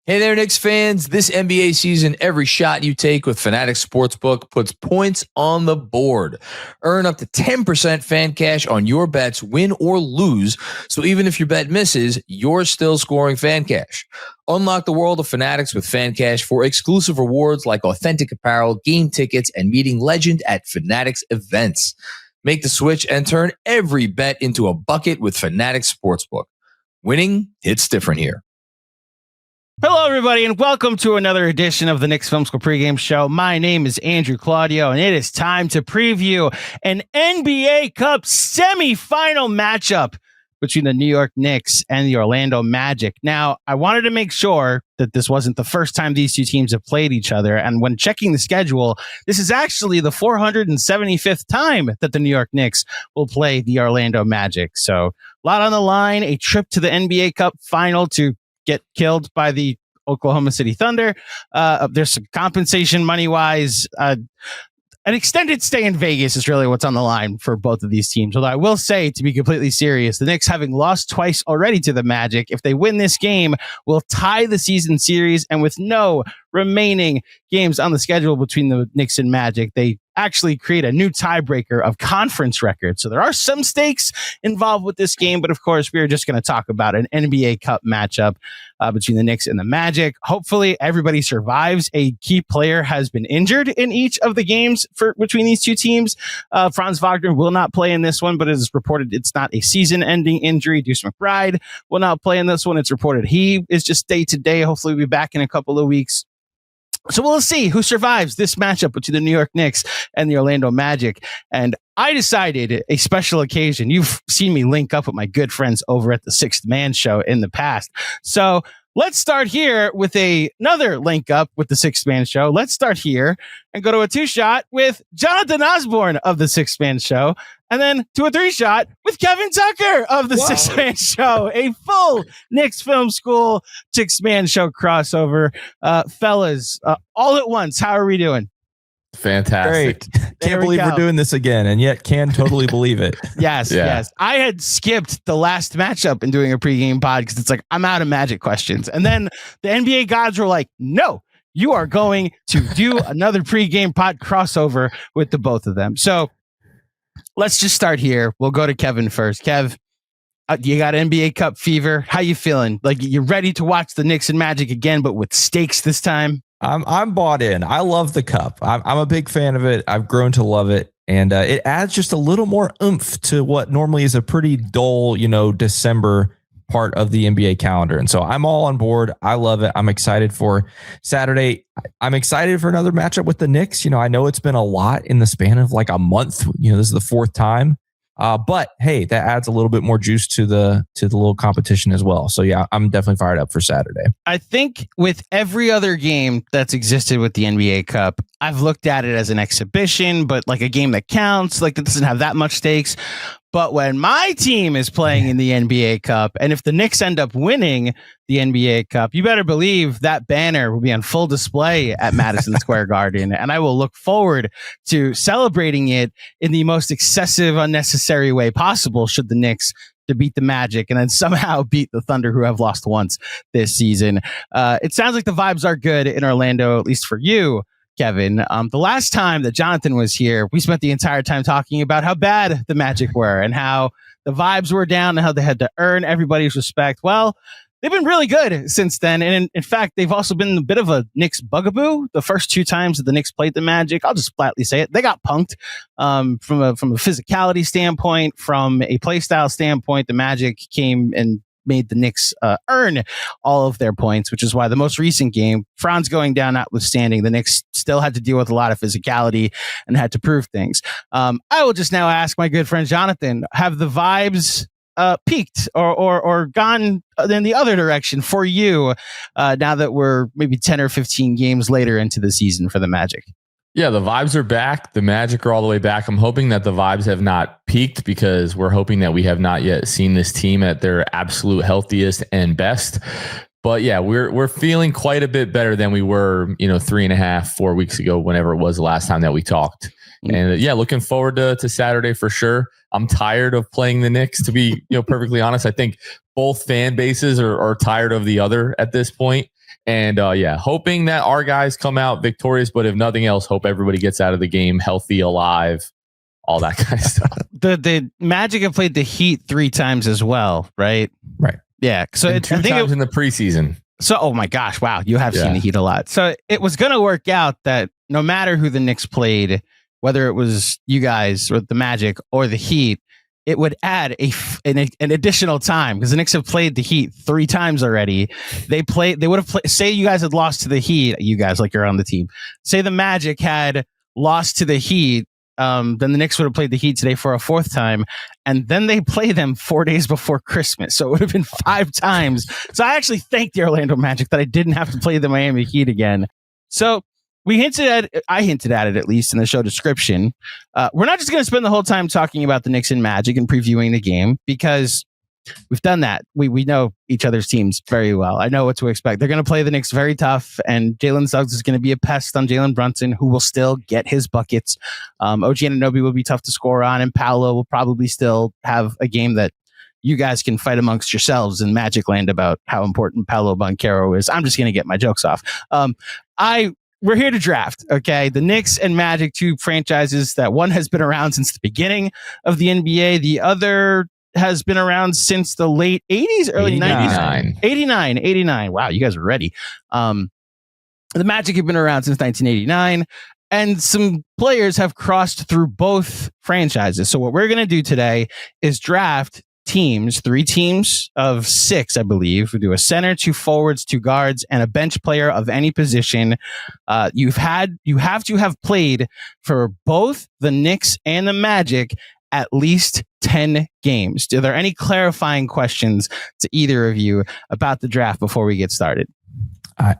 Hey there, Knicks fans. This NBA season, every shot you take with FANATICS Sportsbook puts points on the board. Earn up to 10% FANCASH on your bets, win or lose. So even if your bet misses, you're still scoring FANCASH. Unlock the world of FANATICS with FANCASH for exclusive rewards like authentic apparel, game tickets, and meeting legend at FANATICS events. Make the switch and turn every bet into a bucket with FANATICS Sportsbook. Winning hits different here. Hello, everybody, and welcome to another edition of the Knicks Film School Pregame Show. My name is Andrew Claudio, and it is time to preview an NBA Cup semifinal matchup between the New York Knicks and the Orlando Magic. Now, I wanted to make sure that this wasn't the first time these two teams have played each other, and when checking the schedule, this is actually the 475th time that the New York Knicks will play the Orlando Magic. So, a lot on the line, a trip to the NBA Cup final to get killed by the Oklahoma City Thunder. There's some compensation money-wise. An extended stay in Vegas is really what's on the line for both of these teams. Although I will say, to be completely serious, the Knicks, having lost twice already to the Magic, if they win this game, will tie the season series. And with no remaining games on the schedule between the Knicks and Magic, they actually create a new tiebreaker of conference records. So there are some stakes involved with this game, but of course, we are just going to talk about an NBA Cup matchup between the Knicks and the Magic. Hopefully, everybody survives. A key player has been injured in each of the games between these two teams. Franz Wagner will not play in this one, but it is reported it's not a season-ending injury. Deuce McBride will not play in this one. It's reported he is just day-to-day. Hopefully, we'll be back in a couple of weeks. So we'll see who survives this matchup between the New York Knicks and the Orlando Magic. And I decided a special occasion. You've seen me link up with my good friends over at the Sixth Man Show in the past. So let's start here with another link up with the Sixth Man Show. Let's start here and go to a 2-shot with Jonathan Osborne of the Sixth Man Show. And then to a 3-shot with Kevin Tucker of the Sixth Man Show, a full Knicks Film School Sixth Man Show crossover. Fellas, all at once, how are we doing? Fantastic. Great. Can't believe we're doing this again, and yet can totally believe it. Yes. I had skipped the last matchup in doing a pregame pod because it's like, I'm out of Magic questions. And then the NBA gods were like, no, you are going to do another pregame pod crossover with the both of them. So let's just start here. We'll go to Kevin first. Kev, you got NBA Cup fever. How you feeling? Like, you're ready to watch the Knicks and Magic again, but with stakes this time? I'm bought in. I love the Cup. I'm a big fan of it. I've grown to love it. And it adds just a little more oomph to what normally is a pretty dull, December part of the NBA calendar. And so I'm all on board. I love it. I'm excited for Saturday. I'm excited for another matchup with the Knicks. I know it's been a lot in the span of like a month. This is the fourth time. But hey, that adds a little bit more juice to the little competition as well. So yeah, I'm definitely fired up for Saturday. I think with every other game that's existed with the NBA Cup, I've looked at it as an exhibition, but like a game that counts, like it doesn't have that much stakes. But when my team is playing in the NBA Cup, and if the Knicks end up winning the NBA Cup, you better believe that banner will be on full display at Madison Square Garden. And I will look forward to celebrating it in the most excessive, unnecessary way possible should the Knicks to beat the Magic and then somehow beat the Thunder, who have lost once this season. It sounds like the vibes are good in Orlando, at least for you, Kevin. The last time that Jonathan was here, we spent the entire time talking about how bad the Magic were and how the vibes were down and how they had to earn everybody's respect. Well, they've been really good since then. And in fact, they've also been a bit of a Knicks bugaboo. The first 2 times that the Knicks played the Magic, I'll just flatly say it, they got punked from a physicality standpoint, from a play style standpoint. The Magic came and made the Knicks earn all of their points, which is why the most recent game, Franz going down notwithstanding, the Knicks still had to deal with a lot of physicality and had to prove things. I will just now ask my good friend Jonathan, have the vibes peaked or gone in the other direction for you now that we're maybe 10 or 15 games later into the season for the Magic? Yeah, the vibes are back. The Magic are all the way back. I'm hoping that the vibes have not peaked because we're hoping that we have not yet seen this team at their absolute healthiest and best. But yeah, we're feeling quite a bit better than we were, 3.5, 4 weeks ago, whenever it was the last time that we talked. And yeah, looking forward to Saturday for sure. I'm tired of playing the Knicks, to be perfectly honest. I think both fan bases are tired of the other at this point. And hoping that our guys come out victorious. But if nothing else, hope everybody gets out of the game healthy, alive, all that kind of stuff. The Magic have played the Heat 3 times as well, right? Right. Yeah. So and 2 times in the preseason. So, oh my gosh, wow, you have seen the Heat a lot. So it was going to work out that no matter who the Knicks played, whether it was you guys or the Magic or the Heat, it would add an additional time because the Knicks have played the Heat 3 times already. They would have played. Say you guys had lost to the Heat. You guys, like you're on the team. Say the Magic had lost to the Heat. Then the Knicks would have played the Heat today for a 4th time, and then they play them 4 days before Christmas. So it would have been 5 times. So I actually thanked the Orlando Magic that I didn't have to play the Miami Heat again. So I hinted at it at least in the show description. We're not just going to spend the whole time talking about the Knicks and Magic and previewing the game because we've done that. We know each other's teams very well. I know what to expect. They're going to play the Knicks very tough, and Jalen Suggs is going to be a pest on Jalen Brunson, who will still get his buckets. OG Anunoby will be tough to score on, and Paolo will probably still have a game that you guys can fight amongst yourselves in Magic Land about how important Paolo Banchero is. I'm just going to get my jokes off. We're here to draft, okay? The Knicks and Magic, 2 franchises that one has been around since the beginning of the NBA. The other has been around since the late 80s, early 90s. 89. Wow, you guys are ready. The Magic have been around since 1989, and some players have crossed through both franchises. So what we're going to do today is draft teams, 3 teams of 6, I believe. We do a center, 2 forwards, 2 guards, and a bench player of any position. You have to have played for both the Knicks and the Magic at least 10 games. Are there any clarifying questions to either of you about the draft before we get started?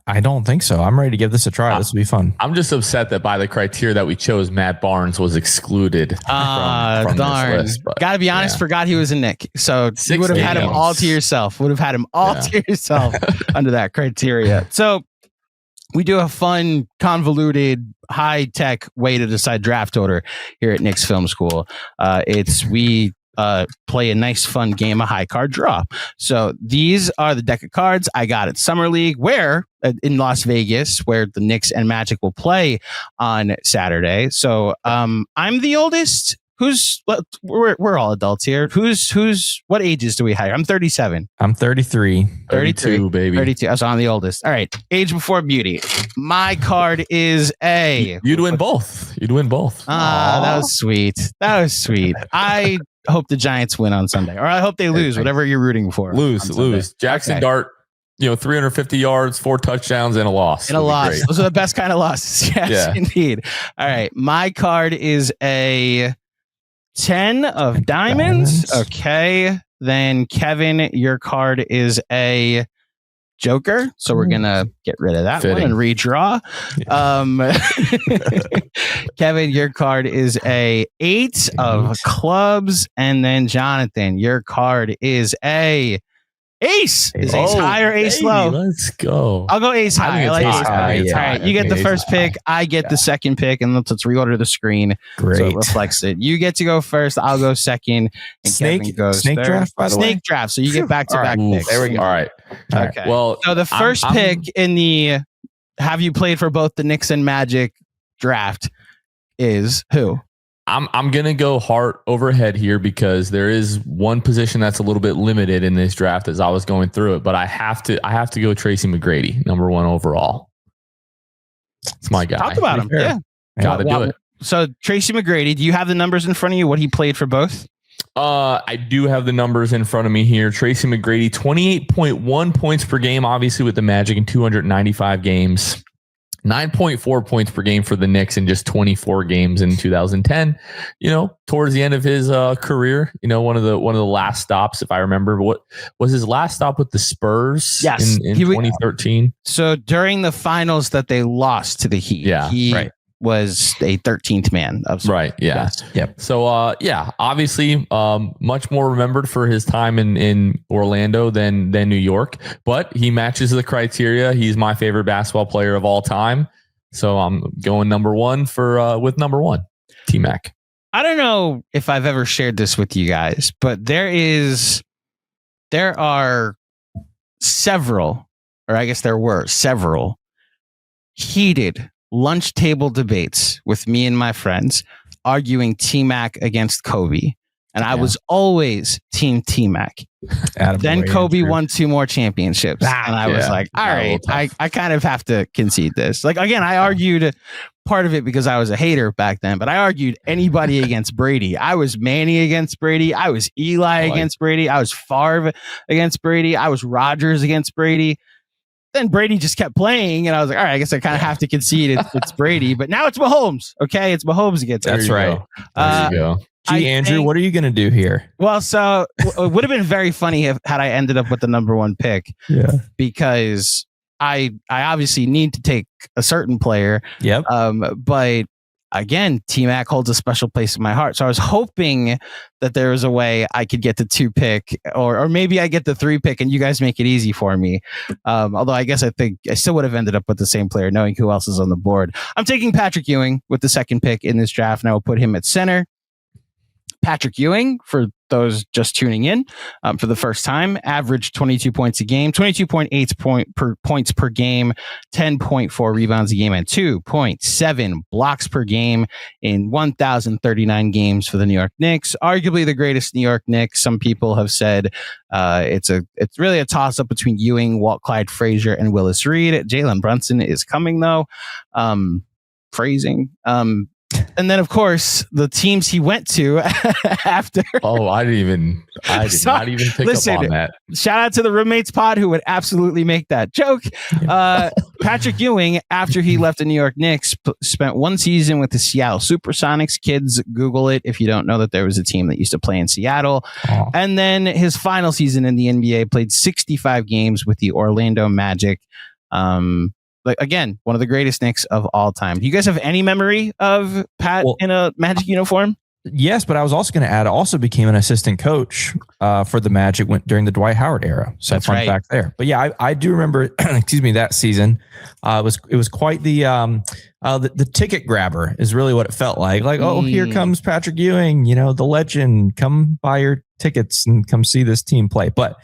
I don't think so. I'm ready to give this a try. This will be fun. I'm just upset that by the criteria that we chose, Matt Barnes was excluded from darn. this list. Gotta be honest, forgot he was a Knick. So you would have had him all to yourself. Under that criteria. So we do a fun, convoluted, high-tech way to decide draft order here at Knicks Film School. We play a nice, fun game of high card draw. So these are the deck of cards I got at Summer League, in Las Vegas, where the Knicks and Magic will play on Saturday. So I'm the oldest. We're all adults here. What ages do we hire? I'm 37. I'm 33. 32, baby. 32. So I'm the oldest. All right. Age before beauty. My card is A. You'd win both. That was sweet. I hope the Giants win on Sunday, or I hope they lose, whatever you're rooting for. Lose. Jackson Dart, 350 yards, 4 touchdowns, and a loss. Those are the best kind of losses. Yes, indeed. All right. My card is a 10 of diamonds. Okay. Then Kevin, your card is a Joker. So we're going to get rid of that one and redraw. Kevin, your card is a 8 of clubs. And then Jonathan, your card is a Ace. Is ace high or ace low? Let's go. I'll go ace high. I like ace high. All right. You get the first pick. I get the second pick. And let's reorder the screen. Great. So it reflects it. You get to go first. I'll go second. And Kevin goes snake third. Draft, by the way? Snake draft. So you get back-to-back picks. There we go. All right. Okay. Well, so the first pick in the have you played for both the Knicks and Magic draft is who? I'm gonna go heart over head here because there is one position that's a little bit limited in this draft as I was going through it, but I have to go Tracy McGrady, number 1 overall. It's my guy. Talk about him. Yeah. Gotta do it. So Tracy McGrady, do you have the numbers in front of you? What he played for both? I do have the numbers in front of me here. Tracy McGrady, 28.1 points per game, obviously with the Magic in 295 games. 9.4 points per game for the Knicks in just 24 games in 2010. Towards the end of his career, one of the last stops, if I remember, what was his last stop with the Spurs? Yes, in 2013. So during the finals that they lost to the Heat, he was a 13th man of sorts. Right. Yeah. Yes. Yep. So, obviously, much more remembered for his time in Orlando than New York, but he matches the criteria. He's my favorite basketball player of all time. So I'm going number 1 with number 1, T-Mac. I don't know if I've ever shared this with you guys, but there are several or I guess there were several heated lunch table debates with me and my friends arguing T-Mac against Kobe. And I was always team T-Mac. Then Kobe won 2 more championships. And I was like, all right, I kind of have to concede this. Like, again, I argued part of it because I was a hater back then, but I argued anybody against Brady. I was Manny against Brady. I was Eli against Brady. I was Favre against Brady. I was Rodgers against Brady. Then Brady just kept playing, and I was like, all right, I guess I kind of have to concede it's Brady. But now it's Mahomes. Okay, it's Mahomes against That's right. There you go. Andrew, what are you going to do here? Well, so it would have been very funny had I ended up with the number 1 pick. Yeah. Because I obviously need to take a certain player. Yep. But again, T-Mac holds a special place in my heart. So I was hoping that there was a way I could get the 2 pick, or maybe I get the 3 pick and you guys make it easy for me. Although I guess I think I still would have ended up with the same player, knowing who else is on the board. I'm taking Patrick Ewing with the 2nd pick in this draft, and I will put him at center. Patrick Ewing, for those just tuning in for the first time, averaged 22 points a game, 22.8 points per game, 10.4 rebounds a game, and 2.7 blocks per game in 1,039 games for the New York Knicks. Arguably the greatest New York Knicks. Some people have said it's really a toss-up between Ewing, Walt Clyde Frazier, and Willis Reed. Jalen Brunson is coming, though. Phrasing. And then, of course, the teams he went to after. Oh, I did not even pick up on that. Shout out to the Roommates Pod, who would absolutely make that joke. Patrick Ewing, after he left the New York Knicks, spent 1 season with the Seattle Supersonics. Kids, Google it if you don't know that there was a team that used to play in Seattle. Oh. And then his final season in the NBA, played 65 games with the Orlando Magic. Again, one of the greatest Knicks of all time. Do you guys have any memory of Pat in a Magic uniform? Yes, but I was also going to add, also became an assistant coach for the Magic during the Dwight Howard era. So that's fun fact there. But yeah, I do remember, that season. It was quite the ticket grabber is really what it felt like. Like, oh, here comes Patrick Ewing, the legend. Come buy your tickets and come see this team play. But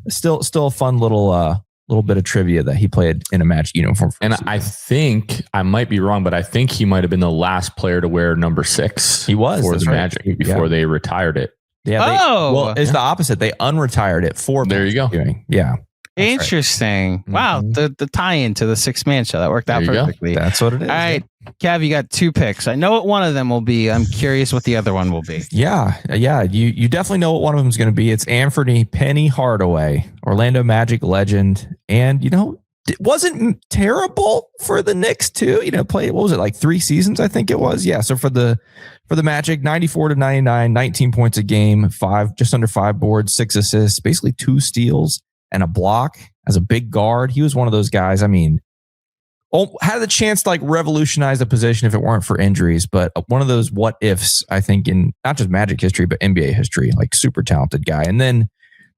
still a fun little bit of trivia that he played in a Magic uniform. And I think, I might be wrong, but I think he might have been the last player to wear number 6. He was for the Magic before they retired it. Yeah. It's the opposite. They unretired it for. There you go. Yeah. Interesting. Right. Wow. The tie-in to the 6-man show that worked out perfectly. That's what it is. All right. Kev, you got 2 picks. I know what one of them will be. I'm curious what the other one will be. Yeah. You definitely know what one of them is going to be. It's Anthony Penny Hardaway, Orlando Magic legend. And, it wasn't terrible for the Knicks too. Played, what was it, like 3 seasons, I think it was. Yeah. So for the Magic, 94-99, 19 points a game, just under 5 boards, 6 assists, basically 2 steals and a block as a big guard. He was one of those guys. I mean, had the chance to revolutionize the position if it weren't for injuries, but one of those what ifs, I think, in not just Magic history, but NBA history, super talented guy. And then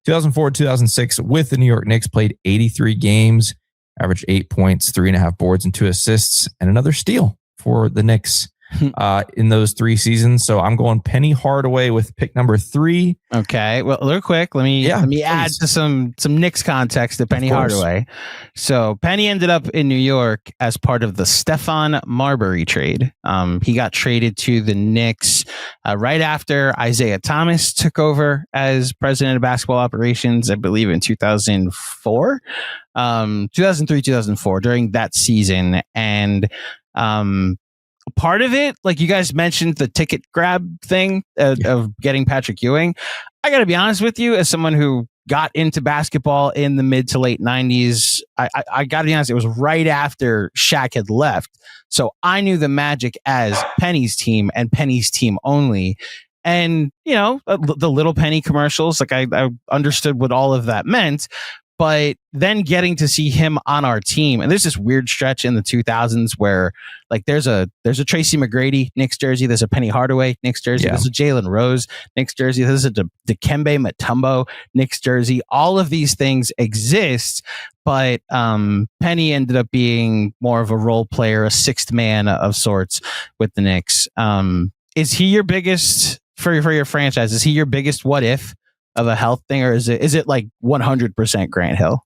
2004, 2006 with the New York Knicks, played 83 games, averaged 8 points, 3.5 boards, and 2 assists, and another steal for the Knicks in those 3 seasons. So I'm going Penny Hardaway with pick number 3. Okay. Well, real quick, let me add to some Knicks context to Penny Hardaway. So Penny ended up in New York as part of the Stephon Marbury trade. He got traded to the Knicks right after Isaiah Thomas took over as president of basketball operations, I believe in 2004, 2003, 2004, during that season. And part of it, like you guys mentioned, the ticket grab thing of getting Patrick Ewing. I got to be honest with you, as someone who got into basketball in the mid to late 90s, I got to be honest, it was right after Shaq had left. So I knew the Magic as Penny's team and Penny's team only. And, the little Penny commercials, I understood what all of that meant. But then getting to see him on our team, and there's this weird stretch in the 2000s where there's a Tracy McGrady Knicks jersey, there's a Penny Hardaway Knicks jersey, there's a Jalen Rose Knicks jersey, there's a Dikembe Mutombo Knicks jersey. All of these things exist, but Penny ended up being more of a role player, a 6th man of sorts with the Knicks. Is he your biggest for your franchise? Is he your biggest what if of a health thing, or is it 100% Grant Hill?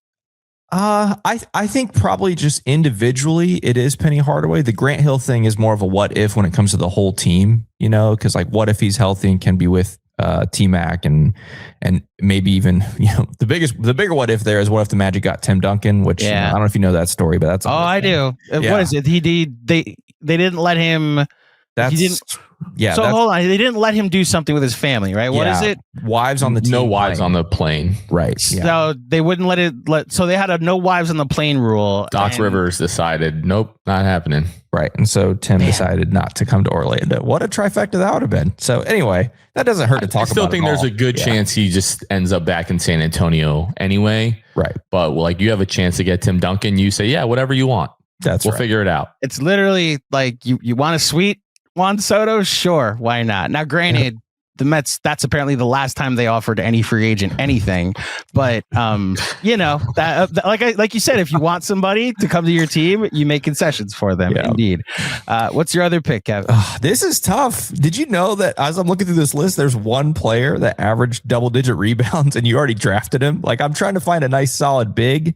I think probably just individually it is Penny Hardaway. The Grant Hill thing is more of a what if when it comes to the whole team, because like what if he's healthy and can be with T-Mac and maybe even the bigger what if there is what if the Magic got Tim Duncan, which I don't know if you know that story, but that's I do. Yeah. What is it? They didn't let him. So hold on, they didn't let him do something with his family, right? What is it? Wives on the team. No wives on the plane. Right. So they wouldn't so they had a no wives on the plane rule. Doc Rivers decided, nope, not happening. Right. And so Tim decided not to come to Orlando. What a trifecta that would have been. So anyway, that doesn't hurt to talk about. I still think there's a good chance he just ends up back in San Antonio anyway. Right. But like you have a chance to get Tim Duncan. You say, yeah, whatever you want. We'll figure it out. It's literally like you want a sweet Juan Soto? Sure. Why not? Now, granted, the Mets, that's apparently the last time they offered any free agent anything. But, like you said, if you want somebody to come to your team, you make concessions for them. Yeah. Indeed. What's your other pick, Kevin? This is tough. Did you know that as I'm looking through this list, there's one player that averaged double-digit rebounds and you already drafted him? Like, I'm trying to find a nice, solid big.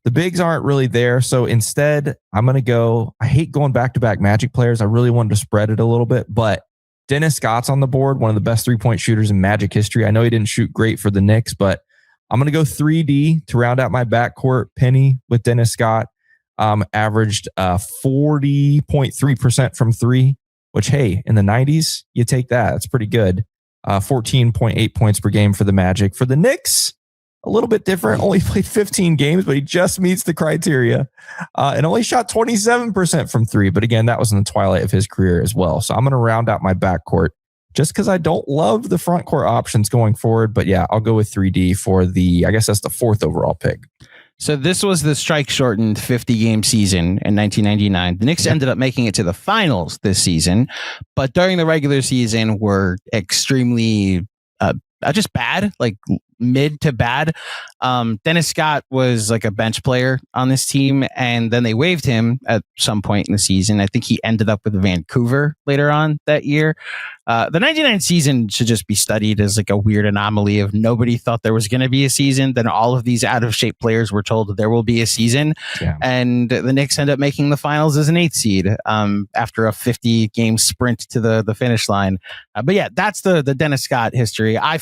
The bigs aren't really there. So instead, I'm going to go. I hate going back-to-back Magic players. I really wanted to spread it a little bit, but Dennis Scott's on the board, one of the best three-point shooters in Magic history. I know he didn't shoot great for the Knicks, but I'm going to go 3D to round out my backcourt. Penny with Dennis Scott averaged 40.3% from three, which, hey, in the 90s, you take that. That's pretty good. 14.8 points per game for the Magic. For the Knicks, a little bit different. Only played 15 games, but he just meets the criteria and only shot 27% from three. But again, that was in the twilight of his career as well. So I'm going to round out my backcourt just because I don't love the front court options going forward. But yeah, I'll go with 3D for I guess that's the fourth overall pick. So this was the strike-shortened 50-game season in 1999. The Knicks ended up making it to the finals this season, but during the regular season were extremely just bad, like mid to bad. Dennis Scott was like a bench player on this team, and then they waived him at some point in the season. I think he ended up with Vancouver later on that year. The 99 season should just be studied as like a weird anomaly of nobody thought there was going to be a season. Then all of these out of shape players were told that there will be a season. Yeah. And the Knicks end up making the finals as an 8th seed after a 50-game sprint to the finish line. But yeah, that's the Dennis Scott history. I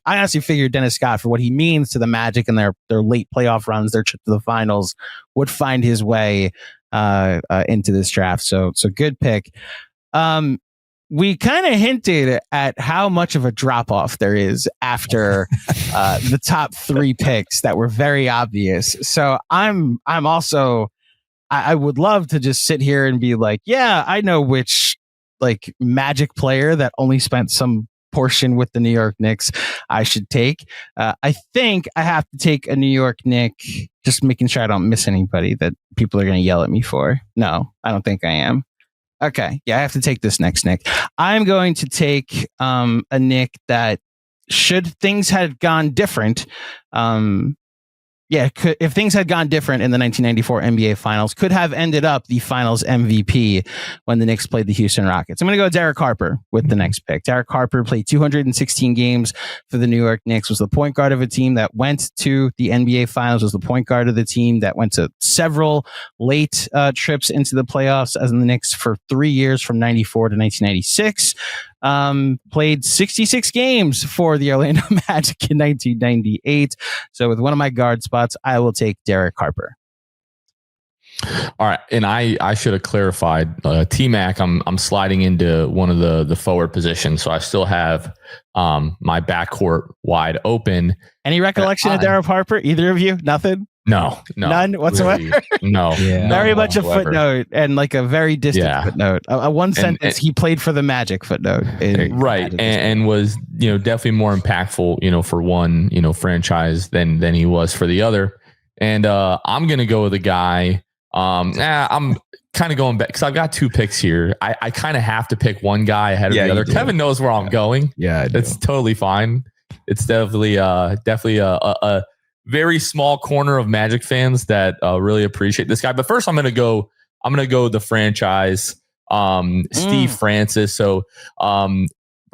honestly figured Dennis Scott, for what he means to the Magic and their late playoff runs, their trip to the finals, would find his way into this draft. So good pick. We kind of hinted at how much of a drop off there is after the top 3 picks that were very obvious. So I'm also, I would love to just sit here and be like, yeah, I know which like Magic player that only spent some portion with the New York Knicks I should take. I think I have to take a New York Knick, just making sure I don't miss anybody that people are going to yell at me for. No, I don't think I am. Okay. Yeah, I have to take this next Knick. I'm going to take a Knick that, should things had gone different, if things had gone different in the 1994 NBA Finals, could have ended up the Finals MVP when the Knicks played the Houston Rockets. I'm going to go Derek Harper with the next pick. Derek Harper played 216 games for the New York Knicks, was the point guard of a team that went to the NBA Finals, was the point guard of the team that went to several late trips into the playoffs as in the Knicks for 3 years from 94 to 1996. Played 66 games for the Orlando Magic in 1998. So with one of my guard spots, I will take Derek Harper. All right. And I should have clarified T-Mac. I'm sliding into one of the forward positions. So I still have my backcourt wide open. Any recollection of Derek Harper? Either of you? Nothing? No, none whatsoever. Really, no, very much whatsoever. A footnote and like a very distant footnote. A one sentence. He played for the Magic footnote, right? And was definitely more impactful, for one franchise than he was for the other. And I'm gonna go with a guy. I'm kind of going back because I've got 2 picks here. I kind of have to pick one guy ahead of the other. Kevin knows where I'm going. Yeah, it's totally fine. It's definitely a very small corner of Magic fans that really appreciate this guy. But first, I'm gonna go the franchise, Steve Francis. So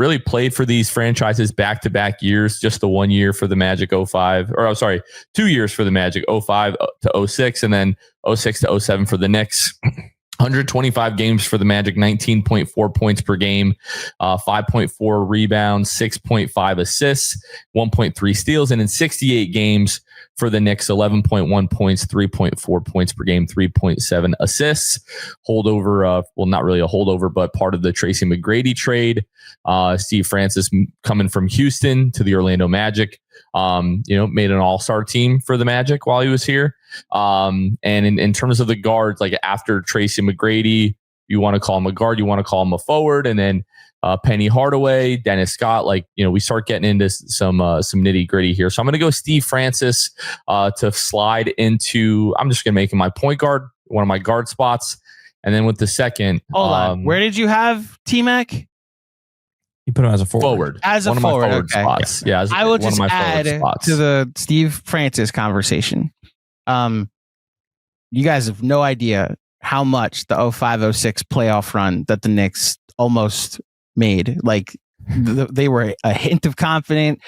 really played for these franchises back-to-back years, just the 1 year for the Magic 05, or 2 years for the Magic 05 to 06, and then 06 to 07 for the Knicks. 125 games for the Magic, 19.4 points per game, 5.4 rebounds, 6.5 assists, 1.3 steals. And in 68 games for the Knicks, 11.1 points, 3.4 points per game, 3.7 assists. Holdover, well, not really a holdover, but part of the Tracy McGrady trade. Steve Francis coming from Houston to the Orlando Magic. Made an all-star team for the Magic while he was here. And in terms of the guards, like after Tracy McGrady, you want to call him a guard, you want to call him a forward, and then Penny Hardaway, Dennis Scott, we start getting into some nitty gritty here. So I'm going to go Steve Francis to slide into. I'm just going to make him my point guard, one of my guard spots, and then with the second. Hold on, where did you have T-Mac? You put him as a forward. As a one forward, of my forward spots. Yeah, I will just add to the Steve Francis conversation. You guys have no idea how much the 05-06 playoff run that the Knicks almost made. They were a hint of confident.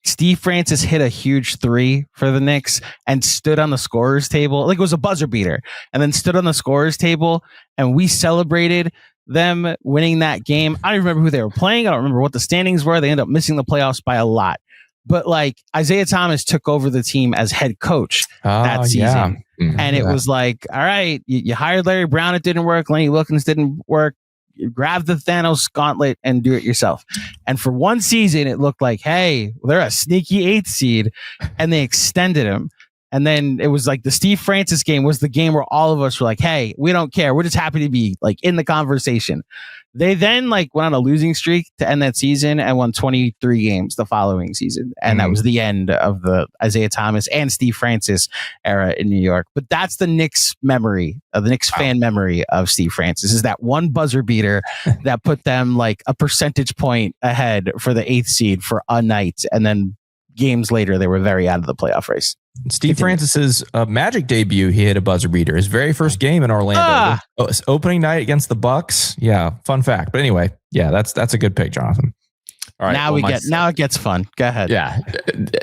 Steve Francis hit a huge three for the Knicks and stood on the scorer's table. It was a buzzer beater, and then stood on the scorer's table, and we celebrated them winning that game. I don't remember who they were playing. I don't remember what the standings were. They ended up missing the playoffs by a lot. But Isaiah Thomas took over the team as head coach that season. Yeah. Mm-hmm. And it was all right, you hired Larry Brown. It didn't work. Lenny Wilkins didn't work. You grab the Thanos gauntlet and do it yourself. And for one season, it looked like, hey, they're a sneaky 8th seed, and they extended him. And then it was the Steve Francis game was the game where all of us were like, hey, we don't care. We're just happy to be in the conversation. They then went on a losing streak to end that season and won 23 games the following season. And that was the end of the Isaiah Thomas and Steve Francis era in New York. But that's the Knicks memory, the Knicks fan memory of Steve Francis, is that one buzzer beater that put them a percentage point ahead for the 8th seed for a night. And then games later, they were very out of the playoff race. Steve Francis's Magic debut, he hit a buzzer beater. His very first game in Orlando, opening night against the Bucks. Yeah, fun fact. But anyway, yeah, that's a good pick, Jonathan. All right, now it gets fun. Go ahead. Yeah,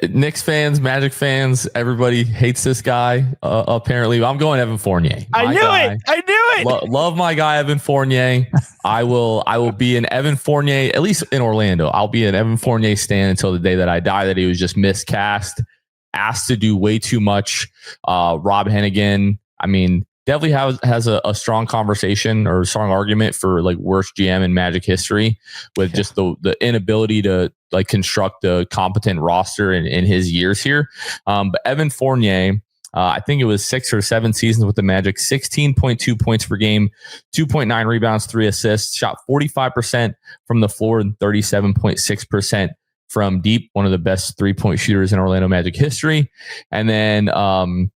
Knicks fans, Magic fans, everybody hates this guy. Apparently, I'm going Evan Fournier. I knew it. Love my guy Evan Fournier. I will be an Evan Fournier, at least in Orlando. I'll be an Evan Fournier stan until the day that I die. That he was just miscast, asked to do way too much. Rob Hennigan, definitely has a strong conversation or a strong argument for worst GM in Magic history, with just the inability to construct a competent roster in his years here. But Evan Fournier, I think it was 6 or 7 seasons with the Magic, 16.2 points per game, 2.9 rebounds, 3 assists, shot 45% from the floor and 37.6% from deep, one of the best 3-point shooters in Orlando Magic history. And then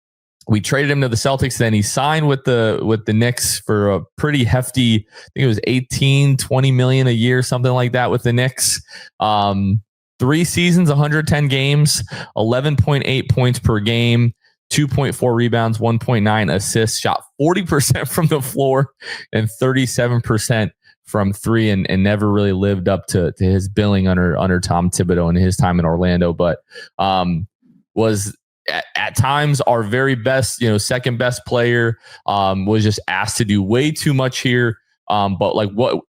we traded him to the Celtics. Then he signed with the Knicks for a pretty hefty, I think it was 18-20 million a year, something like that with the Knicks. 3 seasons, 110 games, 11.8 points per game, 2.4 rebounds, 1.9 assists, shot 40% from the floor and 37% from 3, and never really lived up to his billing under Tom Thibodeau in his time in Orlando, but was at times our very best, second best player, was just asked to do way too much here. But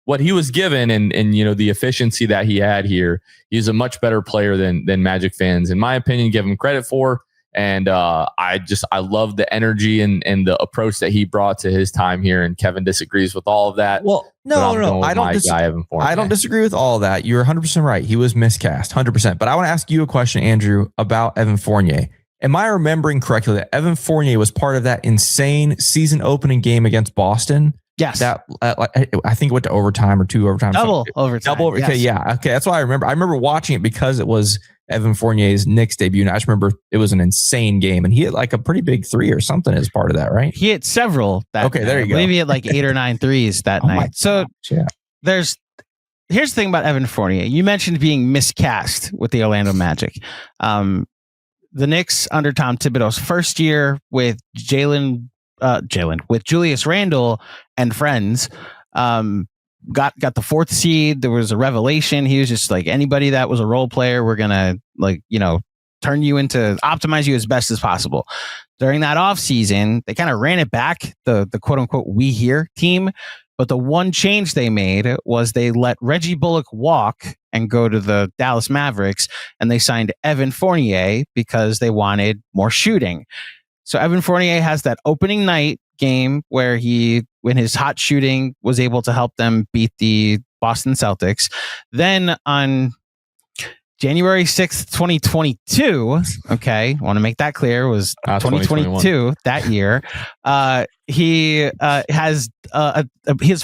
what he was given and the efficiency that he had here, he's a much better player than Magic fans, in my opinion, give him credit for. And I love the energy and the approach that he brought to his time here. And Kevin disagrees with all of that. Well, no. I don't disagree with all of that. You're 100% right. He was miscast, 100%. But I want to ask you a question, Andrew, about Evan Fournier. Am I remembering correctly that Evan Fournier was part of that insane season opening game against Boston? Yes. That I think it went to overtime or 2 overtimes. Double overtime. Okay, yes. Yeah. Okay, that's why I remember. I remember watching it because it was Evan Fournier's Knicks debut. And I just remember it was an insane game, and he hit a pretty big 3 or something as part of that, right? He hit several. Okay, there you go. Maybe at 8 or 9 threes that night. So here's the thing about Evan Fournier. You mentioned being miscast with the Orlando Magic. The Knicks under Tom Thibodeau's first year with with Julius Randle and friends, got the 4th seed. There was a revelation. He was just like, anybody that was a role player, we're gonna turn you into optimize you as best as possible. During that offseason, they kind of ran it back, the quote unquote we here team. But the one change they made was they let Reggie Bullock walk and go to the Dallas Mavericks, and they signed Evan Fournier because they wanted more shooting. So Evan Fournier has that opening night game where when his hot shooting was able to help them beat the Boston Celtics. Then on January 6th, 2022, okay, I want to make that clear, was 2022 that year. He has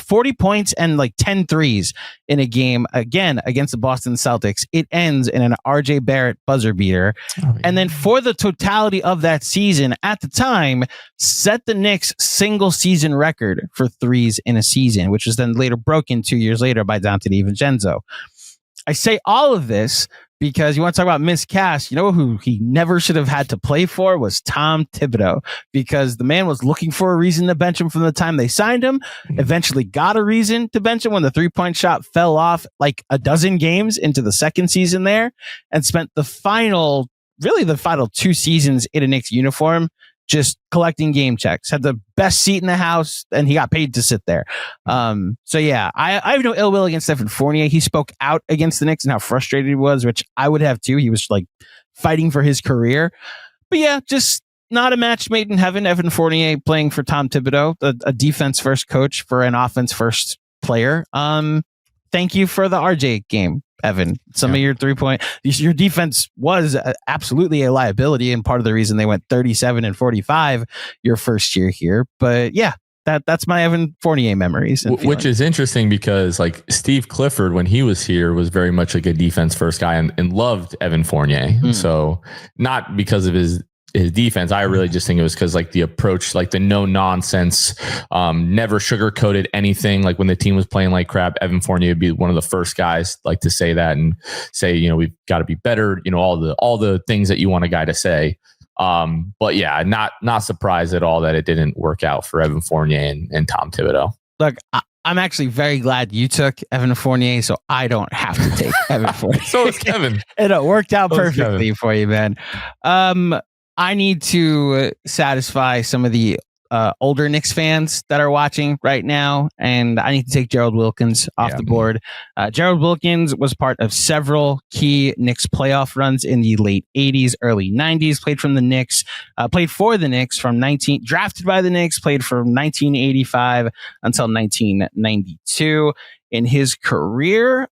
40 points and like 10 threes in a game, again, against the Boston Celtics. It ends in an RJ Barrett buzzer beater. And then for the totality of that season, at the time, set the Knicks single season record for threes in a season, which was then later broken 2 years later by Dante DiVincenzo. I say all of this because you want to talk about miscast. You know who he never should have had to play for was Tom Thibodeau, because the man was looking for a reason to bench him from the time they signed him, eventually got a reason to bench him when the 3-point shot fell off like a dozen games into the second season there, and spent the final 2 seasons in a Knicks uniform just collecting game checks. Had the best seat in the house, and he got paid to sit there. So yeah, I have no ill will against Evan Fournier. He spoke out against the Knicks and how frustrated he was, which I would have too. He was like fighting for his career. But yeah, just not a match made in heaven. Evan Fournier playing for Tom Thibodeau, a defense first coach for an offense first player. Thank you for the RJ game, Evan. Some of your 3-point, your defense was absolutely a liability, and part of the reason they went 37-45 your first year here. But yeah, that's my Evan Fournier memories. Which is interesting because like Steve Clifford, when he was here, was very much like a defense first guy and loved Evan Fournier. So not because of his defense. I really just think it was because like the approach, like the no nonsense, never sugarcoated anything. Like when the team was playing like crap, Evan Fournier would be one of the first guys like to say that and say, we've got to be better, all the things that you want a guy to say. But yeah, not surprised at all that it didn't work out for Evan Fournier and Tom Thibodeau. Look, I'm actually very glad you took Evan Fournier, so I don't have to take Evan Fournier. So is Kevin. It worked out perfectly for you, man. I need to satisfy some of the older Knicks fans that are watching right now, and I need to take Gerald Wilkins off the board. Gerald Wilkins was part of several key Knicks playoff runs in the late 80s, early 90s, played for the Knicks drafted by the Knicks, played from 1985 until 1992. In his career,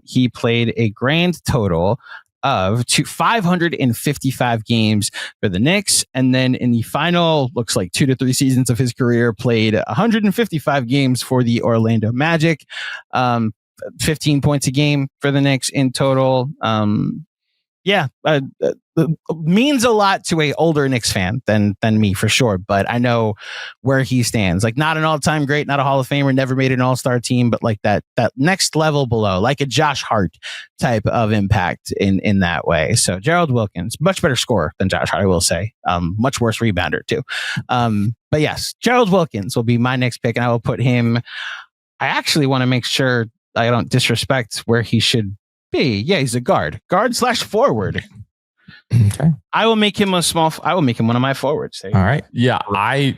he played a grand total of 555 games for the Knicks. And then in the final, looks like 2 to 3 seasons of his career, played 155 games for the Orlando Magic, 15 points a game for the Knicks in total. Means a lot to a older Knicks fan than me for sure, but I know where he stands. Like not an all-time great, not a Hall of Famer, never made an all-star team, but like that next level below, like a Josh Hart type of impact in that way. So Gerald Wilkins, much better scorer than Josh Hart, I will say. Much worse rebounder too. But yes, Gerald Wilkins will be my next pick, and I will put him. I actually want to make sure I don't disrespect where he should be. Yeah, he's a guard/forward. Okay. I will make him one of my forwards. All right. Yeah.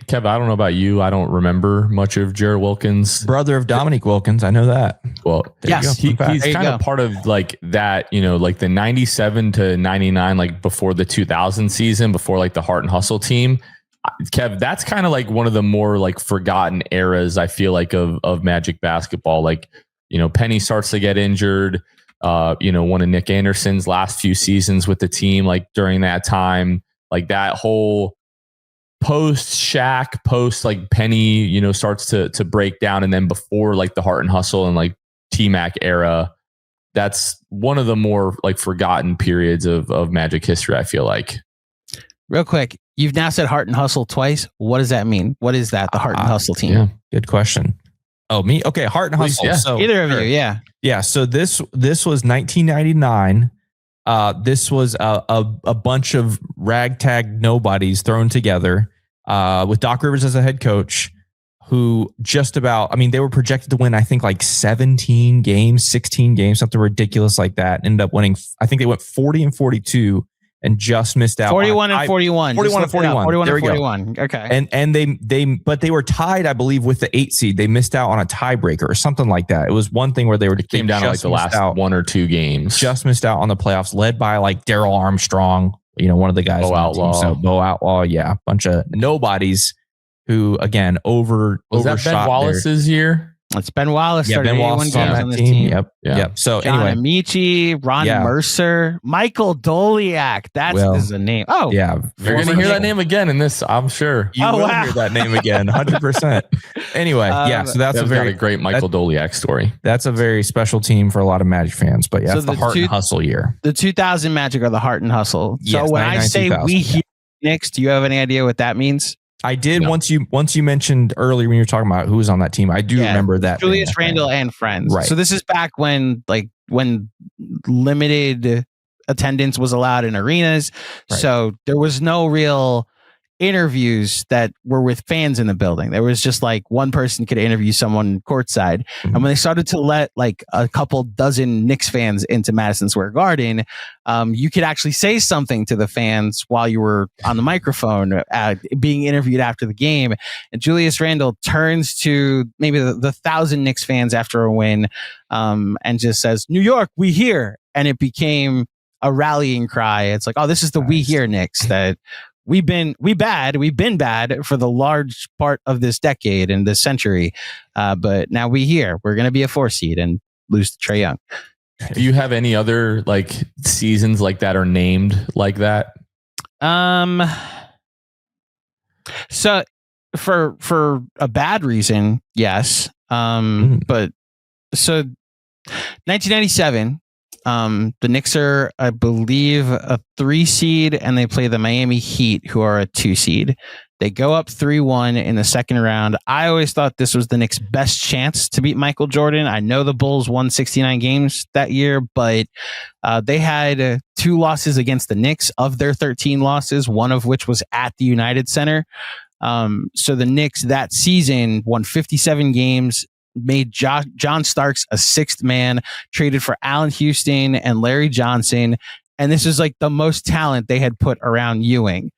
Kevin, I don't know about you. I don't remember much of Jared Wilkins. Brother of Dominique Wilkins. I know that. Well, yes, he's kind of part of like that, like the 97 to 99, like before the 2000 season, before like the Heart and Hustle team. Kev, that's kind of like one of the more like forgotten eras, I feel like, of Magic basketball. Like, Penny starts to get injured. One of Nick Anderson's last few seasons with the team, like during that time, like that whole post Shaq, post like Penny, starts to break down. And then before like the Heart and Hustle and like T-Mac era, that's one of the more like forgotten periods of Magic history, I feel like. Real quick, you've now said Heart and Hustle twice. What does that mean? What is that? The Heart and Hustle team? Yeah, good question. Oh, me? Okay, Heart and Hustle. Yeah. So, either of you, yeah. Yeah, so this was 1999. This was a bunch of ragtag nobodies thrown together with Doc Rivers as a head coach, who just about, I mean, they were projected to win, I think like 17 games, 16 games, something ridiculous like that. Ended up winning, I think they went 40-42 and just missed out. 41 and 41. 41 and 41. 41 there and we 41. go. Okay. And but they were tied, I believe, with the 8 seed. They missed out on a tiebreaker or something like that. It was one thing where they came down to like the last 1 or 2 games. Just missed out on the playoffs, led by like Darryl Armstrong, one of the guys. Bo Outlaw. So Bo Outlaw, yeah, bunch of nobodies who again was that Ben Wallace's year? It's Ben Wallace. Yeah, Ben Wallace on that team. Yep. So John anyway, Amici, Ron Mercer, Michael Doliak. This is a name. Oh, yeah. You're going to hear that name again in this, I'm sure. You will hear that name again, 100%. Anyway, so that's a great Michael Doliak story. That's a very special team for a lot of Magic fans. But yeah, it's the heart and hustle year. The 2000 Magic are the heart and hustle. So when I say we hear Knicks, do you have any idea what that means? I did once you mentioned earlier when you were talking about who was on that team. I do remember that. Julius Randle and friends. Right. So this is back when limited attendance was allowed in arenas. Right. So there was no real interviews that were with fans in the building. There was just like one person could interview someone courtside. Mm-hmm. And when they started to let like a couple dozen Knicks fans into Madison Square Garden, you could actually say something to the fans while you were on the microphone being interviewed after the game. And Julius Randle turns to maybe the 1,000 Knicks fans after a win and just says, "New York, we here." And it became a rallying cry. It's like, oh, this is the we here Knicks that we've been bad for the large part of this decade and this century. But now we here, we're going to be a 4 seed and lose to Trae Young. Do you have any other like seasons like that or named like that? So for a bad reason, yes. But so 1997, the Knicks are, I believe, a 3 seed, and they play the Miami Heat, who are a 2 seed. They go up 3-1 in the second round. I always thought this was the Knicks' best chance to beat Michael Jordan. I know the Bulls won 69 games that year, but they had 2 losses against the Knicks of their 13 losses, one of which was at the United Center. So the Knicks that season won 57 games, made John Starks a 6th man, traded for Allen Houston and Larry Johnson. And this is like the most talent they had put around Ewing.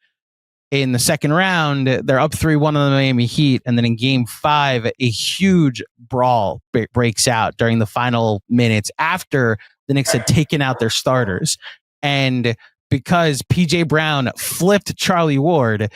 In the second round, they're up 3-1 on the Miami Heat. And then in game 5, a huge brawl breaks out during the final minutes after the Knicks had taken out their starters. And because PJ Brown flipped Charlie Ward,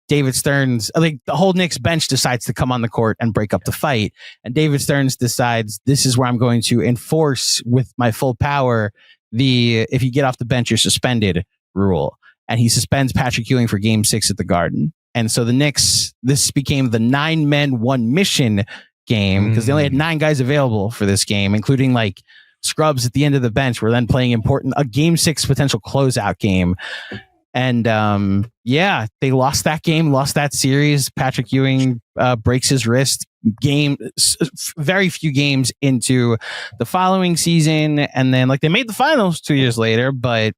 David Stearns, I think the whole Knicks bench decides to come on the court and break up the fight. And David Stearns decides, this is where I'm going to enforce with my full power if you get off the bench, you're suspended rule. And he suspends Patrick Ewing for game 6 at the Garden. And so the Knicks, this became the 9 men, 1 mission game because they only had 9 guys available for this game, including like scrubs at the end of the bench were then playing a game 6 potential closeout game. And they lost that game, lost that series. Patrick Ewing breaks his wrist very few games into the following season. And then they made the finals 2 years later, but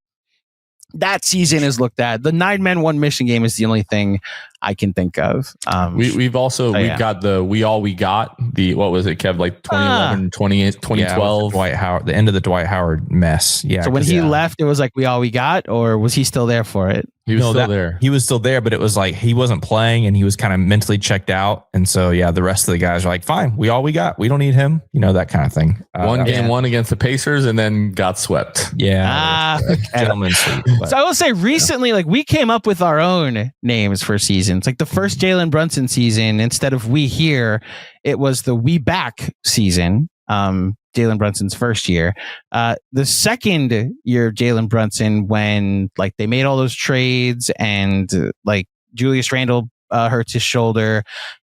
that season is looked at. The 9 men, 1 mission game is the only thing I can think of. We've got the We All We Got, what was it, Kev? 2011, 2012. Dwight Howard, the end of the Dwight Howard mess. Yeah. So when he left, it was We All We Got, or was he still there for it? He was still there. He was still there, but it was he wasn't playing and he was kind of mentally checked out. And so, the rest of the guys are like, fine, We All We Got. We don't need him. That kind of thing. Game 1 against the Pacers and then got swept. Yeah. Gentleman's sweep. So I will say recently, we came up with our own names for seasons. The first Jalen Brunson season, instead of We Here, it was the We Back season. Jalen Brunson's first year. The second year of Jalen Brunson, when they made all those trades and Julius Randle hurts his shoulder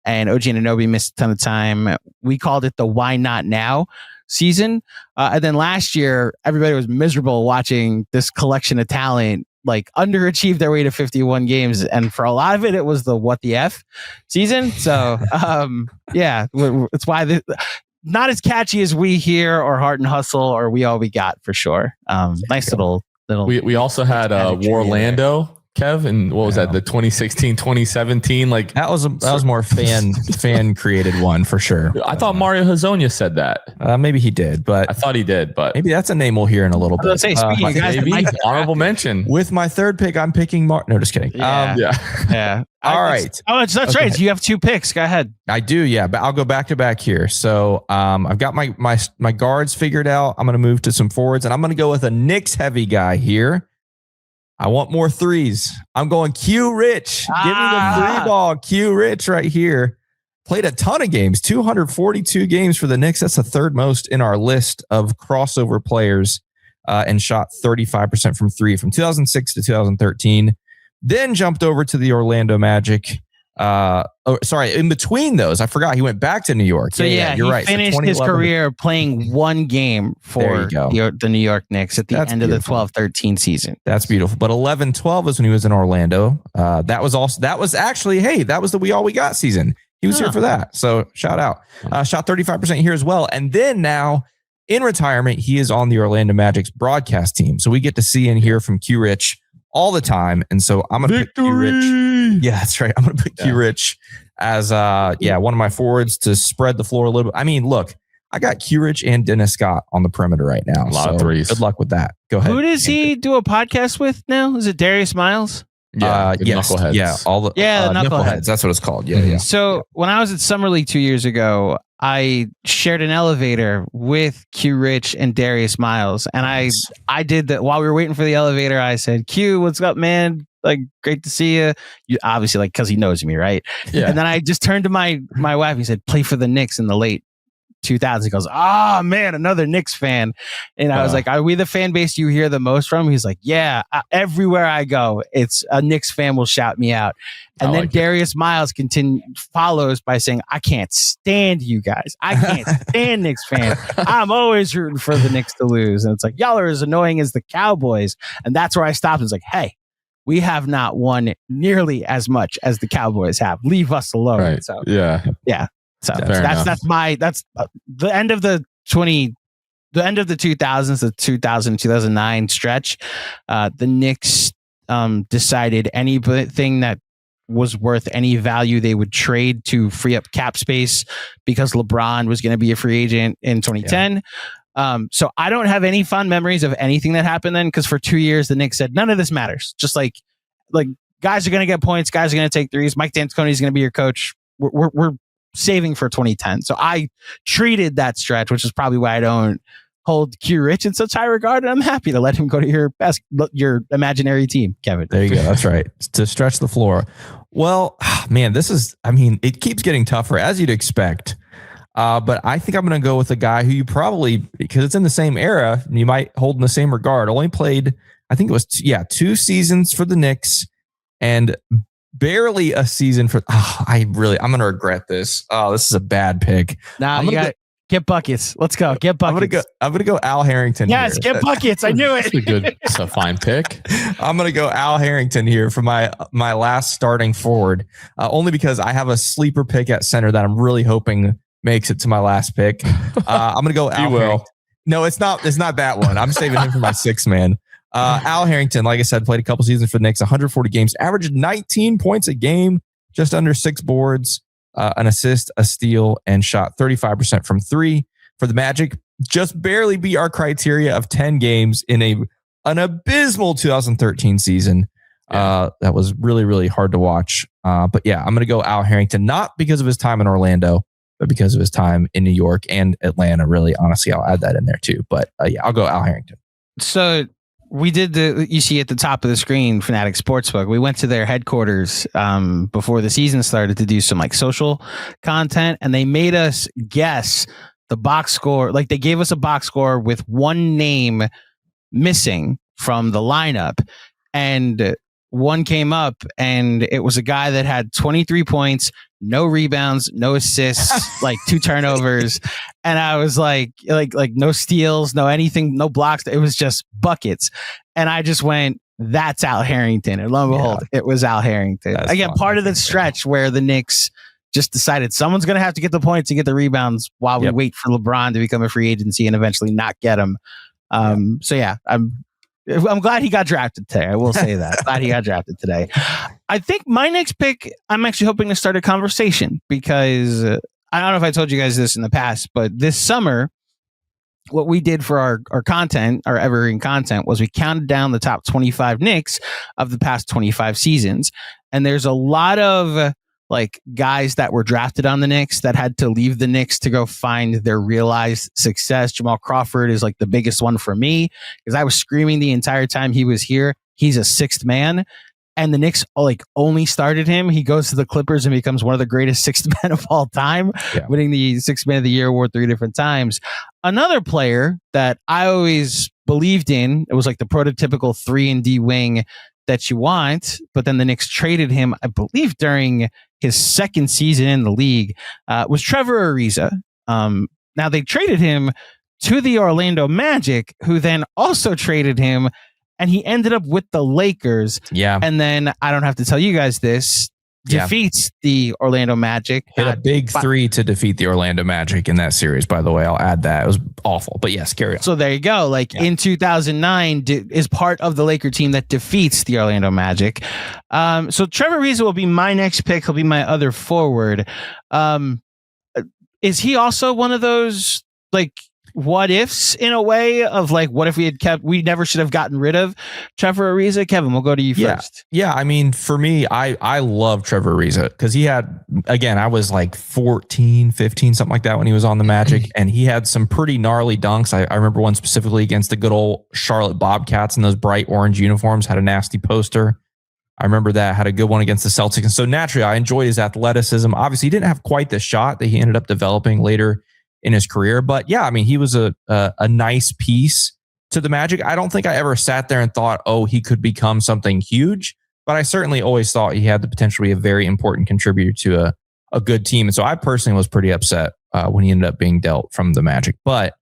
and OG Anunoby missed a ton of time, we called it the Why Not Now season. And then last year, everybody was miserable watching this collection of talent underachieve their way to 51 games. And for a lot of it, it was the What the F season. So it's why not as catchy as We Here or Heart and Hustle or We All We Got for sure. Nice little. We also had Warlando Kev? And what was that? The 2016, 2017? Like that was more fan created one for sure. I thought Mario Hezonja said that. Maybe he did, but I thought he did, but maybe that's a name we'll hear in a little bit. Let's say, speaking of guys, maybe honorable mention. With my third pick, I'm picking No, just kidding. Yeah. All right. That's okay. Right. So you have 2 picks. Go ahead. I do, yeah, but I'll go back to back here. So I've got my guards figured out. I'm going to move to some forwards, and I'm going to go with a Knicks heavy guy here. I want more threes. I'm going Q Rich. Give me the 3-ball. Q Rich right here. Played a ton of games, 242 games for the Knicks. That's the third most in our list of crossover players, and shot 35% from 3 from 2006 to 2013. Then jumped over to the Orlando Magic. In between those, I forgot he went back to New York. So you're right. Finished his career playing 1 game for the New York Knicks at the end of the 12-13 season. That's beautiful. But 11-12 was when he was in Orlando. That was the We All We Got season. He was here for that. So shout out. Shot 35% here as well. And then now in retirement, he is on the Orlando Magic's broadcast team. So we get to see and hear from Q Rich all the time. And so I'm going to pick Q Rich. Yeah, that's right. I'm going to pick Q Rich as one of my forwards to spread the floor a little bit. I mean, look, I got Q Rich and Dennis Scott on the perimeter right now. A lot of threes. Good luck with that. Go ahead. Who does he do a podcast with now? Is it Darius Miles? Yes. Knuckleheads. Yeah. The Knuckleheads. That's what it's called. Yeah. So when I was at Summer League 2 years ago, I shared an elevator with Q Rich and Darius Miles. And I did that while we were waiting for the elevator. I said, Q, what's up, man? Like, great to see you. Obviously, like, because he knows me, right? Yeah. And then I just turned to my wife. He said, play for the Knicks in the late 2000s. He goes, man, another Knicks fan. And I was like, are we the fan base you hear the most from? He's like, yeah, everywhere I go, it's a Knicks fan will shout me out. And then Darius Miles follows by saying, I can't stand you guys. I can't stand Knicks fans. I'm always rooting for the Knicks to lose. And it's like, y'all are as annoying as the Cowboys. And that's where I stopped. It's like, hey, we have not won nearly as much as the Cowboys have. Leave us alone. Right. So yeah. So that's the end of the 2000s, the 2009 stretch. The Knicks decided anything that was worth any value they would trade to free up cap space because LeBron was going to be a free agent in 2010. So I don't have any fond memories of anything that happened then, because for 2 years the Knicks said none of this matters. Just like guys are going to get points, guys are going to take threes. Mike D'Antoni is going to be your coach. We're saving for 2010. So I treated that stretch, which is probably why I don't hold Q Rich in such high regard, and I'm happy to let him go to your imaginary team, Kevin. There you go. That's right. To stretch the floor. Well, man, it keeps getting tougher as you'd expect. But I think I'm going to go with a guy who you probably, because it's in the same era, you might hold in the same regard. Only played, I think it was 2 seasons for the Knicks and barely a season for. I'm going to regret this. This is a bad pick. Nah, you got get buckets. Let's go. Get buckets. I'm gonna go Al Harrington. Yes, here. Get buckets. I knew it. It's a fine pick. I'm gonna go Al Harrington here for my last starting forward, only because I have a sleeper pick at center that I'm really hoping makes it to my last pick. I'm gonna go Al. Harrington. No, it's not. It's not that one. I'm saving him for my sixth man. Al Harrington, like I said, played a couple seasons for the Knicks, 140 games, averaged 19 points a game, just under 6 boards, an assist, a steal, and shot 35% from 3 for the Magic. Just barely beat our criteria of 10 games in an abysmal 2013 season. That was really, really hard to watch. But yeah, I'm going to go Al Harrington, not because of his time in Orlando, but because of his time in New York and Atlanta. Really, honestly, I'll add that in there too. But yeah, I'll go Al Harrington. So we did you see at the top of the screen, Fanatics Sportsbook. We went to their headquarters before the season started to do some like social content, and they made us guess the box score. Like they gave us a box score with one name missing from the lineup, and one came up, and it was a guy that had 23 points, no rebounds, no assists, like 2 turnovers. And I was like no steals, no anything, no blocks. It was just buckets. And I just went, that's Al Harrington. And lo and behold, it was Al Harrington. That's again, part of the stretch where the Knicks just decided someone's going to have to get the points and get the rebounds while we wait for LeBron to become a free agency and eventually not get him. So yeah, I'm glad he got drafted today. I will say that. Glad he got drafted today. I think my next pick, I'm actually hoping to start a conversation because I don't know if I told you guys this in the past, but this summer, what we did for our content, our evergreen content, was we counted down the top 25 Knicks of the past 25 seasons. And there's a lot of like guys that were drafted on the Knicks that had to leave the Knicks to go find their realized success. Jamal Crawford is like the biggest one for me because I was screaming the entire time he was here. He's a sixth man. And the Knicks like only started him. He goes to the Clippers and becomes one of the greatest sixth men of all time, winning the Sixth Man of the Year award 3 different times. Another player that I always believed in, it was like the prototypical 3-and-D wing that you want, but then the Knicks traded him, I believe, during his second season in the league, was Trevor Ariza. Now they traded him to the Orlando Magic, who then also traded him, and he ended up with the Lakers. Yeah. And then I don't have to tell you guys this, defeats the Orlando Magic. Hit a big 3 to defeat the Orlando Magic in that series, by the way. I'll add that. It was awful. But yes, carry on. So there you go. Like in 2009 is part of the Laker team that defeats the Orlando Magic. So Trevor Ariza will be my next pick. He'll be my other forward. Is he also one of those like what ifs in a way of like, what if we never should have gotten rid of Trevor Ariza? Kevin, we'll go to you first. Yeah. I mean, for me, I love Trevor Ariza because he had, again, I was like 14, 15, something like that when he was on the Magic, and he had some pretty gnarly dunks. I remember one specifically against the good old Charlotte Bobcats in those bright orange uniforms, had a nasty poster. I remember that, had a good one against the Celtics. And so naturally, I enjoyed his athleticism. Obviously, he didn't have quite the shot that he ended up developing later in his career. But yeah, I mean, he was a nice piece to the Magic. I don't think I ever sat there and thought, oh, he could become something huge. But I certainly always thought he had the potential to be a very important contributor to a good team. And so I personally was pretty upset when he ended up being dealt from the Magic. But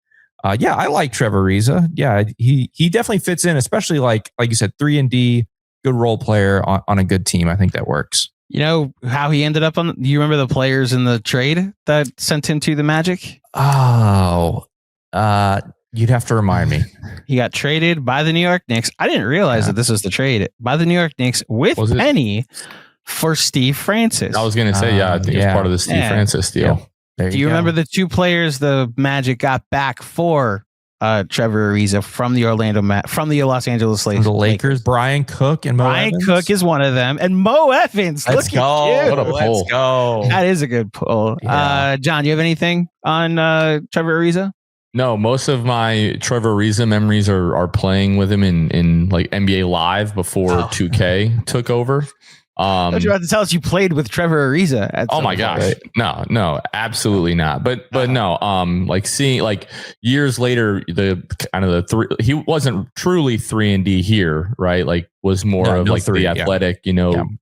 yeah, I like Trevor Ariza. Yeah, he definitely fits in, especially like you said, 3-and-D, good role player on a good team. I think that works. You know how he ended up on? Do you remember the players in the trade that sent him to the Magic? Oh, you'd have to remind me. He got traded by the New York Knicks. I didn't realize that this was the trade by the New York Knicks with Penny for Steve Francis. I was going to say, I think it's part of the Steve Francis deal. Yeah. Do you remember the two players the Magic got back for Trevor Ariza from the Los Angeles Lakers? The Lakers, Brian Cook and Mo Evans. Cook is one of them, and Mo Evans. Let's go! What a pull! Let's go! That is a good pull. Yeah. John, you have anything on Trevor Ariza? No, most of my Trevor Ariza memories are playing with him in like NBA Live before 2K took over. What you about to tell us? You played with Trevor Ariza. Oh my gosh. Right? No, absolutely not. But no, like seeing like years later, he wasn't truly 3-and-D here, right? Like was more of like the athletic,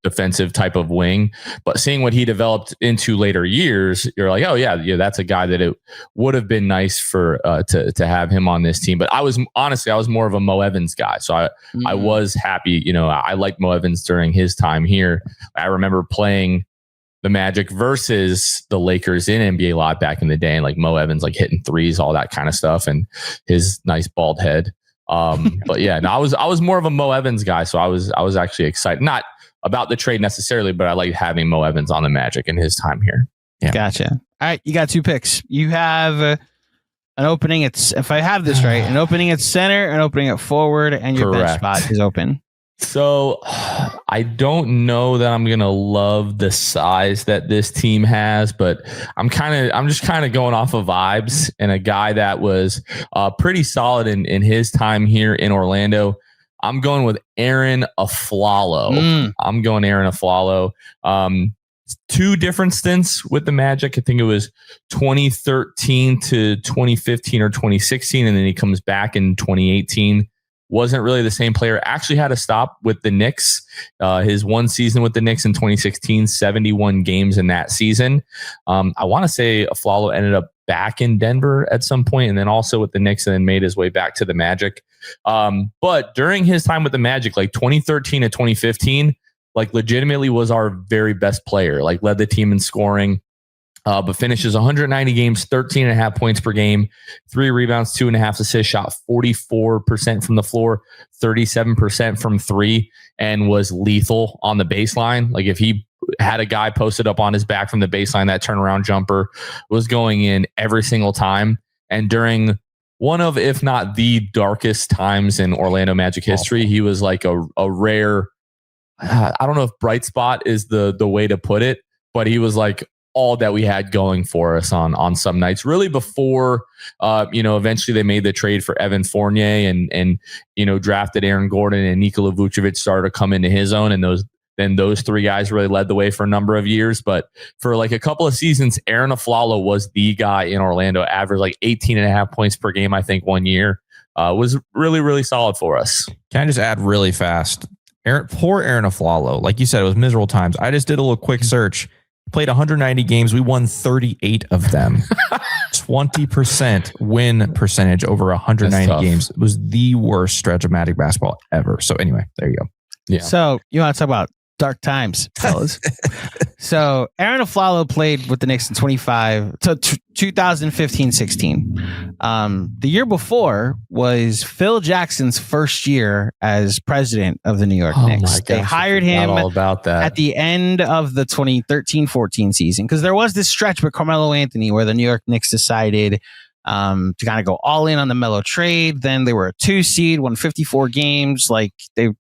defensive type of wing. But seeing what he developed into later years, you're like, oh yeah, that's a guy that it would have been nice for to have him on this team. But I was more of a Mo Evans guy, so I was happy. I liked Mo Evans during his time here. I remember playing the Magic versus the Lakers in NBA Live back in the day, and like Mo Evans like hitting threes, all that kind of stuff, and his nice bald head. But yeah, no, I was more of a Mo Evans guy, so I was actually excited, not about the trade necessarily, but I liked having Mo Evans on the Magic in his time here. Yeah. Gotcha. All right, you got 2 picks. You have an opening if I have this right, an opening at center, an opening at forward, and your bench spot is open. So I don't know that I'm going to love the size that this team has, but I'm just kind of going off of vibes, and a guy that was pretty solid in his time here in Orlando. I'm going with Aaron Aflalo. I'm going Aaron Aflalo. 2 different stints with the Magic. I think it was 2013 to 2015 or 2016. And then he comes back in 2018. Wasn't really the same player. Actually had a stop with the Knicks. His one season with the Knicks in 2016, 71 games in that season. I want to say Aflalo ended up back in Denver at some point, and then also with the Knicks, and then made his way back to the Magic. But during his time with the Magic, like 2013 to 2015, like legitimately was our very best player, like led the team in scoring. but finishes 190 games, 13.5 points per game, 3 rebounds, 2.5 assists, shot 44% from the floor, 37% from 3, and was lethal on the baseline. Like if he had a guy posted up on his back from the baseline, that turnaround jumper was going in every single time. And during one of, if not the darkest times in Orlando Magic history, he was like a rare, I don't know if bright spot is the way to put it, but he was like all that we had going for us on some nights, really before, eventually they made the trade for Evan Fournier and drafted Aaron Gordon, and Nikola Vucevic started to come into his own. And those 3 guys really led the way for a number of years. But for like a couple of seasons, Aaron Aflalo was the guy in Orlando, averaged like 18.5 points per game, I think, one year. Was really, really solid for us. Can I just add really fast? Poor Aaron Aflalo. Like you said, it was miserable times. I just did a little quick search. Played 190 games. We won 38 of them. 20% win percentage over 190 games. It was the worst stretch of Magic basketball ever. So anyway, there you go. Yeah. So you want to talk about dark times, fellas. So Aaron Aflalo played with the Knicks in 2015-16. The year before was Phil Jackson's first year as president of the New York Knicks. My gosh, they hired him all about that at the end of the 2013-14 season, because there was this stretch with Karl-Anthony where the New York Knicks decided to kind of go all in on the Melo trade. Then they were a 2 seed, won 54 games. Like the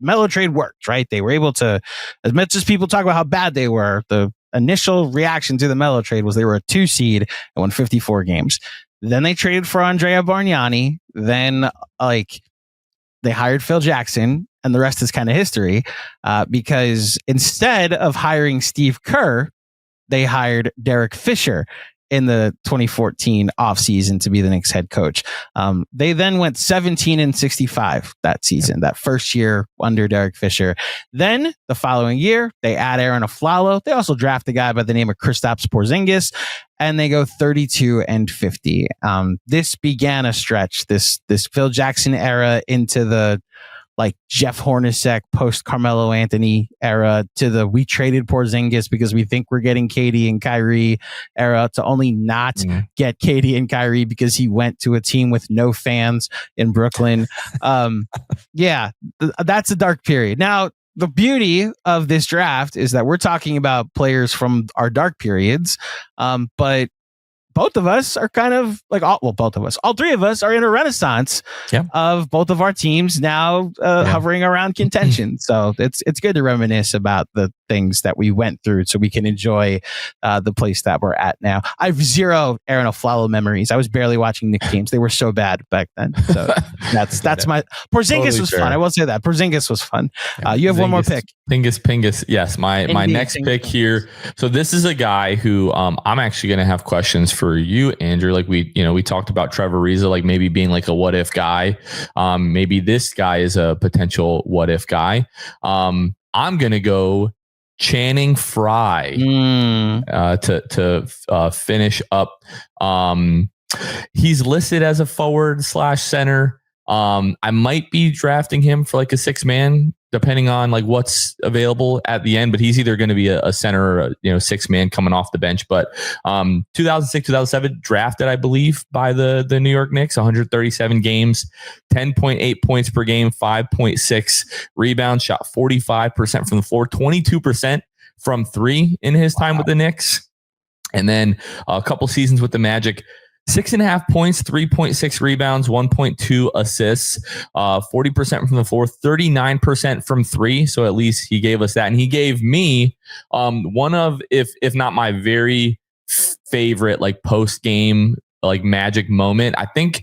Melo trade worked, right? They were able to, as much as people talk about how bad they were, the initial reaction to the Melo trade was they were a 2 seed and won 54 games. Then they traded for Andrea Bargnani. Then they hired Phil Jackson, and the rest is kind of history, because instead of hiring Steve Kerr, they hired Derek Fisher in the 2014 offseason to be the Knicks head coach. They then went 17-65 that season, that first year under Derek Fisher. Then the following year, they add Aaron Aflalo. They also draft a guy by the name of Kristaps Porzingis, and they go 32-50. This began a stretch, this Phil Jackson era into the Jeff Hornacek post Carmelo Anthony era, to the we traded Porzingis because we think we're getting KD and Kyrie era, to only not get KD and Kyrie because he went to a team with no fans in Brooklyn. That's a dark period. Now, the beauty of this draft is that we're talking about players from our dark periods, but both of us are kind of all 3 of us are in a renaissance of both of our teams now hovering around contention. So it's good to reminisce about the things that we went through so we can enjoy the place that we're at now. I have 0 Aaron Aflalo memories. I was barely watching Knicks games. They were so bad back then. So that's my Porzingis totally was fun. I will say that Porzingis was fun. You have one more pick. Pingus. Yes, my next pick here. So this is a guy who I'm actually going to have questions for you, Andrew. Like we talked about Trevor Ariza, like maybe being like a what if guy. Maybe this guy is a potential what if guy. I'm going to go Channing Frye to finish up. He's listed as a forward/center. I might be drafting him for like a 6-man, depending on like what's available at the end, but he's either going to be a center or 6-man coming off the bench. But 2006, 2007 drafted, I believe, by the New York Knicks, 137 games, 10.8 points per game, 5.6 rebounds, shot 45% from the floor, 22% from 3 in his time with the Knicks. And then a couple seasons with the Magic, 6.5 points, 3.6 rebounds, 1.2 assists, 40% from the floor, 39% from 3. So at least he gave us that. And he gave me one of, if not my very favorite, like post game, like Magic moment. I think,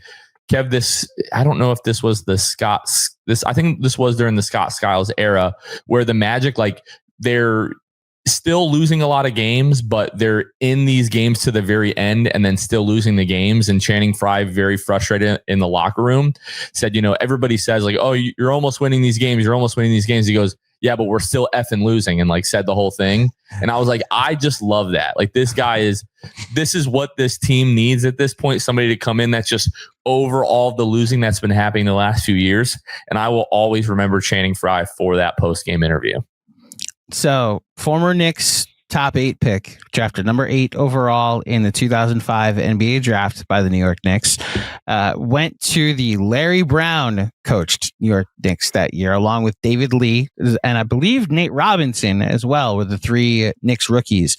Kev, I don't know if this was I think this was during the Scott Skiles era where the Magic, like they're still losing a lot of games, but they're in these games to the very end and then still losing the games. And Channing Frye, very frustrated in the locker room, said, everybody says like, oh, you're almost winning these games. You're almost winning these games. He goes, yeah, but we're still effing losing, and like said the whole thing. And I was like, I just love that. Like this is what this team needs at this point. Somebody to come in that's just over all the losing that's been happening the last few years. And I will always remember Channing Frye for that post-game interview. So, former Knicks top 8 pick, drafted number 8 overall in the 2005 NBA draft by the New York Knicks, went to the Larry Brown coached New York Knicks that year, along with David Lee and I believe Nate Robinson as well, were the 3 Knicks rookies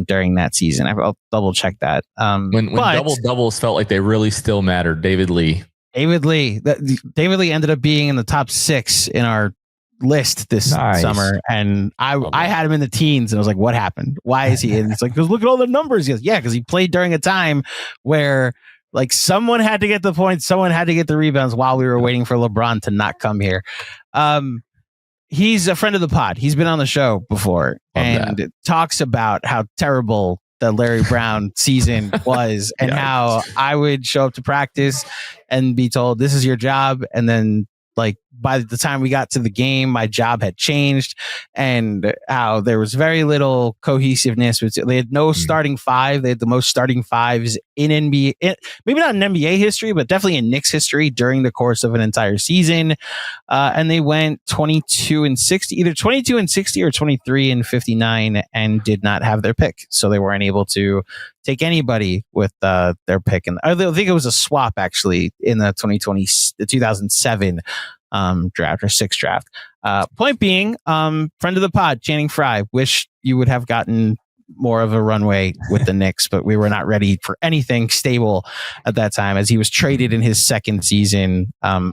during that season. I'll double check that. When double doubles felt like they really still mattered. David Lee ended up being in the top 6 in our list this summer, and I had him in the teens, and I was like, what happened? Why is he in? It's like, because look at all the numbers. He goes, yeah, because he played during a time where like someone had to get the points, someone had to get the rebounds while we were waiting for LeBron to not come here. He's a friend of the pod. He's been on the show before and talks about how terrible the Larry Brown season was, and how I would show up to practice and be told, this is your job, and then like by the time we got to the game, my job had changed, and how there was very little cohesiveness. They had no starting 5. They had the most starting 5s in NBA, maybe not in NBA history, but definitely in Knicks history during the course of an entire season. And they went 22-60, either 22-60 or 23-59, and did not have their pick. So they weren't able to take anybody with their pick. And I think it was a swap actually in the 2007 draft or 6 draft. Point being, friend of the pod, Channing Frye, wish you would have gotten more of a runway with the Knicks, but we were not ready for anything stable at that time, as he was traded in his 2nd season. I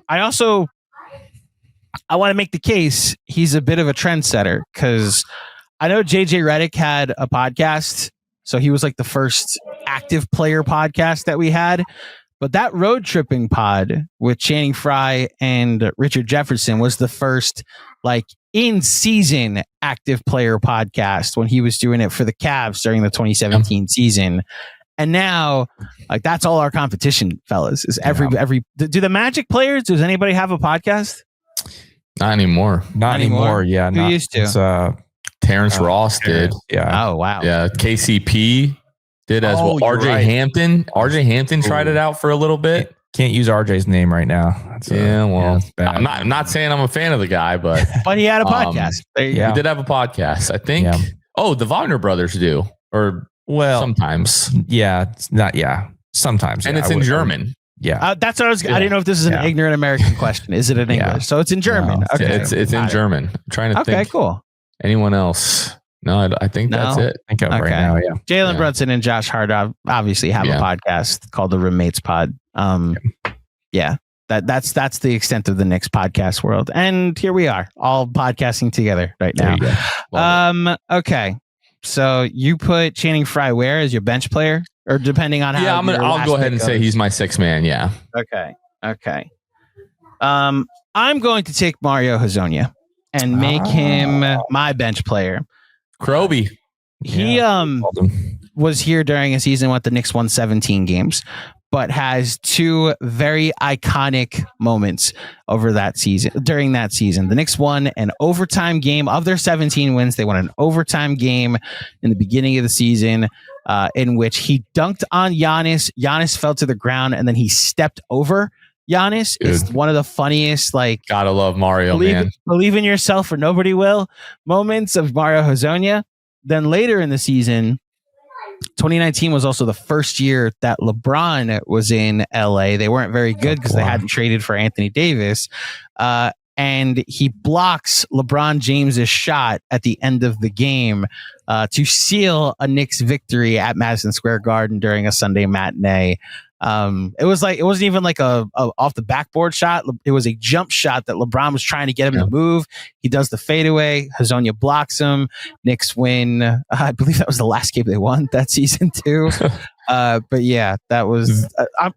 want to make the case he's a bit of a trendsetter, because I know JJ Redick had a podcast, so he was like the first active player podcast that we had. But that road tripping pod with Channing Frye and Richard Jefferson was the first like in season active player podcast when he was doing it for the Cavs during the 2017 season. And now like that's all our competition, fellas, is do the Magic players, does anybody have a podcast? Not anymore. Not anymore. Yeah. Who used to? Terrence Ross did. Yeah. Oh, wow. Yeah. KCP did as well. RJ Hampton tried it out for a little bit. Can't use RJ's name right now. I'm not saying I'm a fan of the guy, but he had a podcast. He did have a podcast, I think. Yeah. Oh, the Wagner brothers do, or sometimes. Yeah, it's not. Yeah, sometimes, and it's in German. Yeah, that's what I was. I didn't know if this is an ignorant American question. Is it in English? So it's in German. No, okay, it's in German. I'm trying to think. Okay, cool. Anyone else? No, I think that's it. I think right now, yeah. Jalen Brunson and Josh Hart obviously have a podcast called the Roommates Pod. That's the extent of the Knicks podcast world, and here we are, all podcasting together right now. Okay, so you put Channing Frye where as your bench player, or depending on how? Yeah, I'll go ahead and say he's my 6th man. Yeah. Okay. I'm going to take Mario Hezonja and make him my bench player. Kroby. He was here during a season when the Knicks won 17 games, but has 2 very iconic moments during that season. The Knicks won an overtime game of their 17 wins. They won an overtime game in the beginning of the season in which he dunked on Giannis. Giannis fell to the ground, and then he stepped over Giannis. Dude. It's one of the funniest, like, gotta love Mario, believe in yourself or nobody will moments of Mario Hezonja. Then later in the season, 2019 was also the first year that LeBron was in LA. They weren't very good because they hadn't traded for Anthony Davis. And he blocks LeBron James's shot at the end of the game to seal a Knicks victory at Madison Square Garden during a Sunday matinee. It wasn't even like a off the backboard shot. It was a jump shot that LeBron was trying to get him to move. He does the fadeaway. Hezonja blocks him. Knicks win. I believe that was the last game they won that season too. But yeah, that was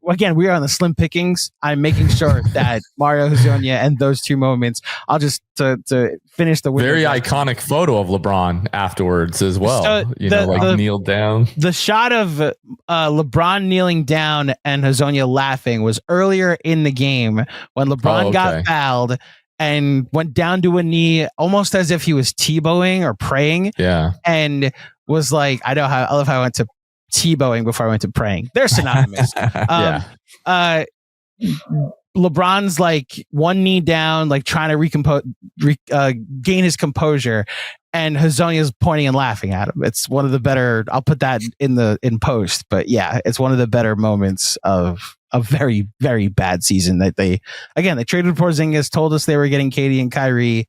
again, we are on the slim pickings. I'm making sure that Mario Hezonja and those 2 moments, I'll just to finish the very iconic photo of LeBron afterwards as well. So kneeled down. The shot of LeBron kneeling down and Hezonja laughing was earlier in the game when LeBron got fouled and went down to a knee almost as if he was Tebowing or praying. Yeah. And was like, I love how I went to Tebowing before I went to praying. They're synonymous. LeBron's like one knee down, like trying to gain his composure. and Hazonia's pointing and laughing at him. It's one of the better. I'll put that in post, but yeah, it's one of the better moments of a very, very bad season that they traded Porzingis, told us they were getting Katie and Kyrie,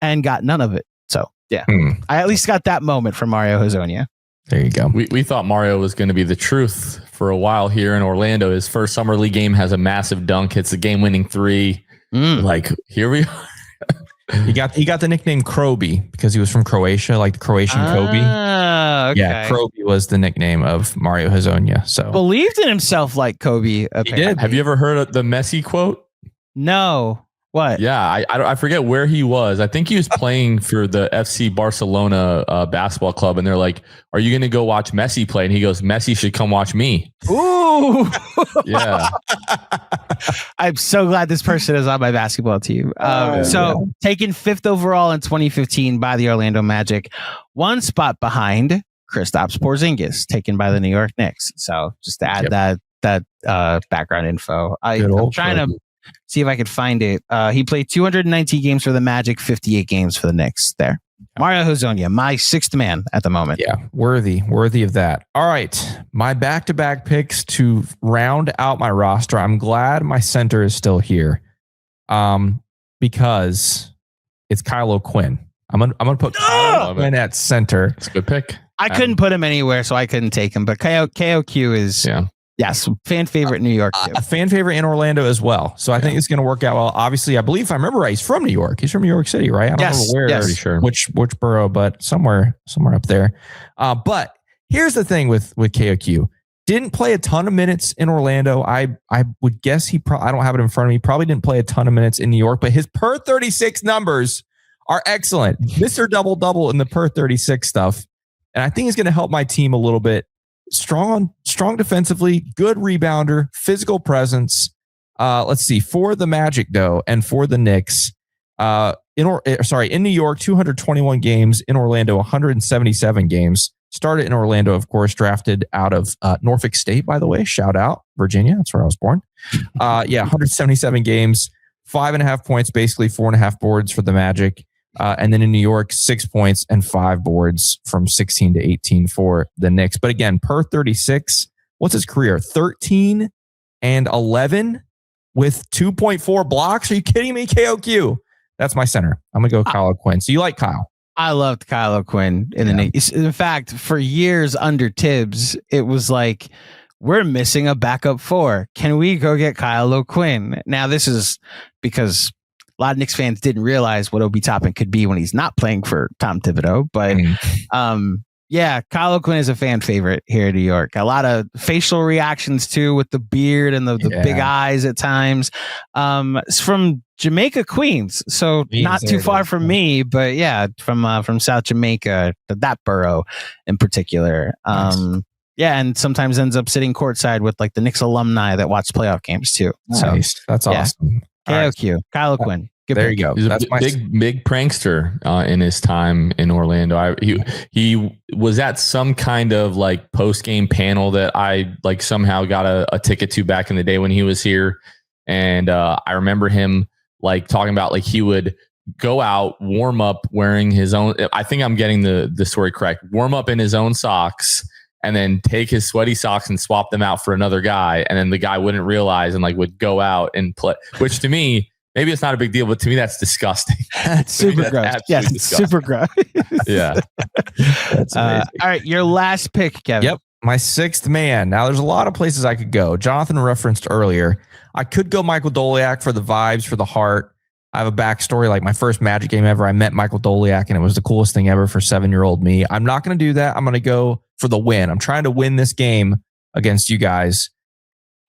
and got none of it. So yeah, I at least got that moment from Mario Hazonia. There you go. We thought Mario was going to be the truth for a while here in Orlando. His first summer league game has a massive dunk, hits the game-winning three. Like, here we are. He got the nickname Krobi because he was from Croatia, like the Croatian Kobe. Okay. Yeah, Krobi was the nickname of Mario Hazonia. So believed in himself like Kobe. Apparently. He did. Have you ever heard of the Messi quote? No. What? Yeah, I forget where he was. I think he was playing for the FC Barcelona basketball club, and they're like, "Are you going to go watch Messi play?" And he goes, "Messi should come watch me." Ooh. Yeah. I'm so glad this person is on my basketball team. Taken 5th overall in 2015 by the Orlando Magic, one spot behind Kristaps Porzingis, taken by the New York Knicks. So just to add that background info, I'm trying to see if I could find it. He played 219 games for the Magic, 58 games for the Knicks there. Mario Hazonia, my 6th man at the moment. Yeah, worthy of that. All right, my back-to-back picks to round out my roster. I'm glad my center is still here, because it's Kyle O'Quinn. I'm gonna put Kyle O'Quinn at center. It's a good pick. I couldn't put him anywhere, so I couldn't take him. But KOQ is yes, fan favorite in New York. A fan favorite in Orlando as well. So I think it's going to work out well. Obviously, I believe, if I remember right, he's from New York. He's from New York City, right? I don't know where, pretty sure. which borough, but somewhere up there. But here's the thing with KOQ. Didn't play a ton of minutes in Orlando. I would guess I don't have it in front of me. Probably didn't play a ton of minutes in New York, but his per 36 numbers are excellent. Mr. Double-double in the per 36 stuff. And I think he's going to help my team a little bit. Strong defensively, good rebounder, physical presence. Let's see, for the Magic though, and for the Knicks, in New York, 221 games. In Orlando, 177 games. Started in Orlando, of course, drafted out of Norfolk State, by the way. Shout out Virginia, that's where I was born. 177 games, 5.5 points, basically 4.5 boards for the Magic. And then in New York, 6 points and 5 boards from 16 to 18 for the Knicks. But again, per 36, what's his career? 13 and 11 with 2.4 blocks. Are you kidding me? KOQ. That's my center. I'm going to go Kyle O'Quinn. So you like Kyle? I loved Kyle O'Quinn in the Knicks. In fact, for years under Tibbs, it was like, we're missing a backup 4. Can we go get Kyle O'Quinn? Now, this is because a lot of Knicks fans didn't realize what Obi Toppin could be when he's not playing for Tom Thibodeau. But Kyle O'Quinn is a fan favorite here in New York. A lot of facial reactions too, with the beard and the big eyes at times. It's from Jamaica, Queens, so not too far from me, but from South Jamaica, that borough in particular. Nice. And sometimes ends up sitting courtside with like the Knicks alumni that watch playoff games too. Nice. So that's awesome. KOQ, right. Kyle O'Quinn. There you go. He's a big prankster in his time in Orlando. He was at some kind of like post game panel that I like somehow got a ticket to back in the day when he was here, and I remember him like talking about like he would go out, warm up wearing his own. I think I'm getting the story correct. Warm up in his own socks, and then take his sweaty socks and swap them out for another guy, and then the guy wouldn't realize and like would go out and play. Which to me. Maybe it's not a big deal, but to me, that's disgusting. That's super gross. Yes, it's super gross. Yeah. That's amazing. All right, your last pick, Kevin. Yep, my 6th man. Now, there's a lot of places I could go. Jonathan referenced earlier. I could go Michael Doliak for the vibes, for the heart. I have a backstory. Like my first Magic game ever, I met Michael Doliak, and it was the coolest thing ever for 7-year-old me. I'm not going to do that. I'm going to go for the win. I'm trying to win this game against you guys.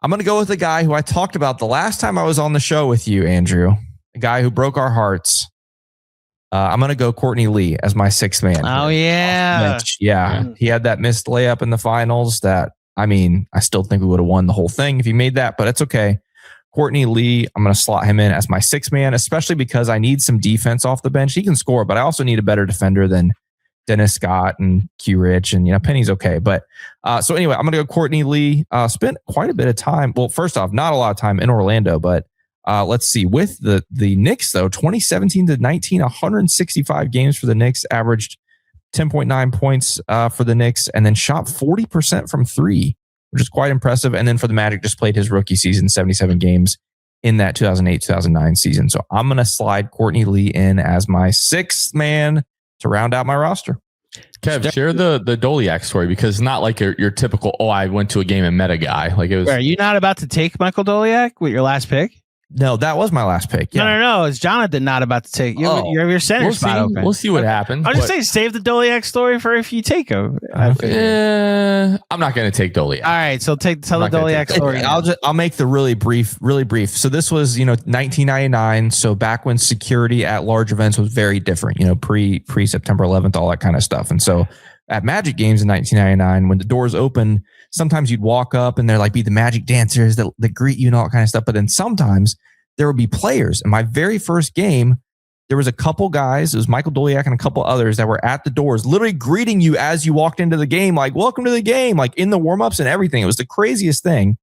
I'm going to go with the guy who I talked about the last time I was on the show with you, Andrew. The guy who broke our hearts. I'm going to go Courtney Lee as my 6th man. Oh, yeah. Yeah. He had that missed layup in the finals that, I mean, I still think we would have won the whole thing if he made that, but it's okay. Courtney Lee, I'm going to slot him in as my 6th man, especially because I need some defense off the bench. He can score, but I also need a better defender than Dennis Scott and Q Rich, and Penny's okay. But so anyway, I'm going to go Courtney Lee. Spent quite a bit of time. Well, first off, not a lot of time in Orlando, but Let's see. With the Knicks, though, 2017 to 19, 165 games for the Knicks, averaged 10.9 points for the Knicks, and then shot 40% from three, which is quite impressive. And then for the Magic, just played his rookie season, 77 games in that 2008-2009 season. So I'm going to slide Courtney Lee in as my sixth man to round out my roster. Kev, share the Doliak story, because it's not like your typical, I went to a game and met a guy. Like it was. Are you not about to take Michael Doliak with your last pick? No, that was my last pick. Yeah. No. It's Jonathan not about to take. Your center spot open. We'll see what happens. I'm just saying, save the Doliak story for if you take him. I'm not going to take Doliak. All right, so tell the Doliak story. I'll make the really brief. So this was 1999. So back when security at large events was very different. Pre September 11th, all that kind of stuff. And so at Magic games in 1999, when the doors open, sometimes you'd walk up and they're like be the Magic dancers that greet you and all that kind of stuff. But then sometimes there would be players. In my very first game, there was a couple guys, it was Michael Doliak and a couple others that were at the doors, literally greeting you as you walked into the game, like, welcome to the game, like in the warmups and everything. It was the craziest thing.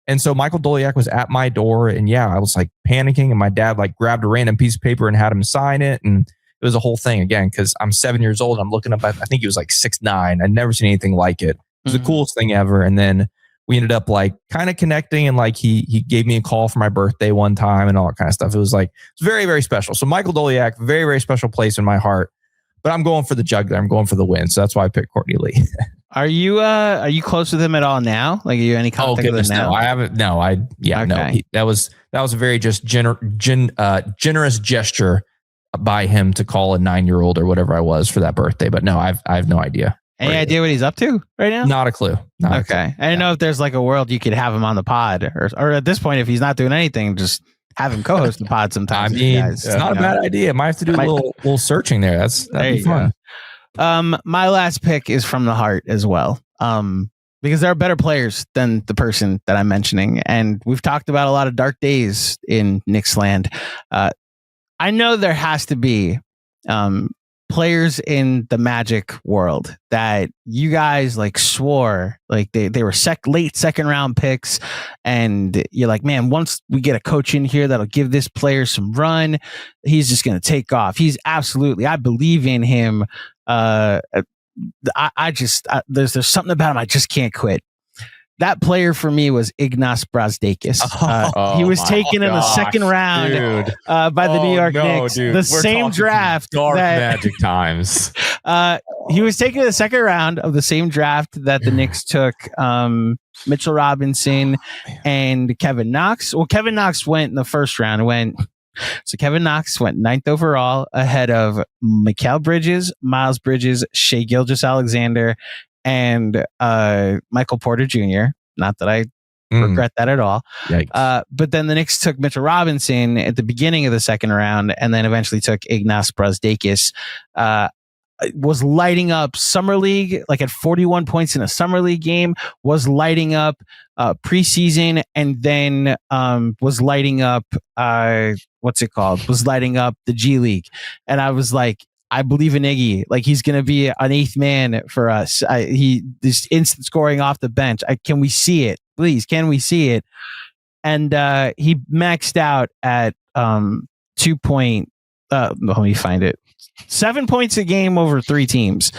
And so Michael Doliak was at my door, and I was like panicking, and my dad like grabbed a random piece of paper and had him sign it. And it was a whole thing again, because I'm 7 years old. I'm looking up, I think he was like 6'9". I'd never seen anything like it. It was the coolest thing ever. And then we ended up like kind of connecting, and like he gave me a call for my birthday one time and all that kind of stuff. It was very, very special. So Michael Doliak, very, very special place in my heart. But I'm going for the jugular. I'm going for the win. So that's why I picked Courtney Lee. Are you close with him at all now? Like, are you any contact with him now? No, I haven't. No, no. That was a very just generous gesture by him to call a 9-year-old or whatever I was for that birthday. But no, I have no idea. Any idea what he's up to right now? Not a clue. Okay. I didn't know if there's like a world you could have him on the pod, or at this point, if he's not doing anything, just have him co-host the pod sometimes. I mean, it's not a bad idea. Might have to do a little searching there. That'd be fun. My last pick is from the heart as well. Because there are better players than the person that I'm mentioning. And we've talked about a lot of dark days in Knicks land. I know there has to be players in the Magic world that you guys like swore like they were late second round picks, and you're like, man, once we get a coach in here that'll give this player some run, he's just going to take off. He's absolutely, I believe in him. There's something about him I just can't quit. That player for me was Ignas Brazdeikis. He was taken in the second round by the New York Knicks. Dude. The same draft. Dark Magic times. He was taken in the second round of the same draft that the Knicks took Mitchell Robinson and Kevin Knox. Well, Kevin Knox went in the first round. So Kevin Knox went 9th overall ahead of Mikal Bridges, Miles Bridges, Shai Gilgeous-Alexander, and Michael Porter Jr. Not that I regret that at all. But then the Knicks took Mitchell Robinson at the beginning of the second round, and then eventually took Ignas Brazdeikis. Was lighting up Summer League, like at 41 points in a Summer League game, was lighting up preseason, and then was lighting up, was lighting up the G League. And I was like, I believe in Iggy. Like, he's going to be an eighth man for us. This instant scoring off the bench. Can we see it? Please, can we see it? And he maxed out at 2 point. Let me find it. 7 points a game over 3 teams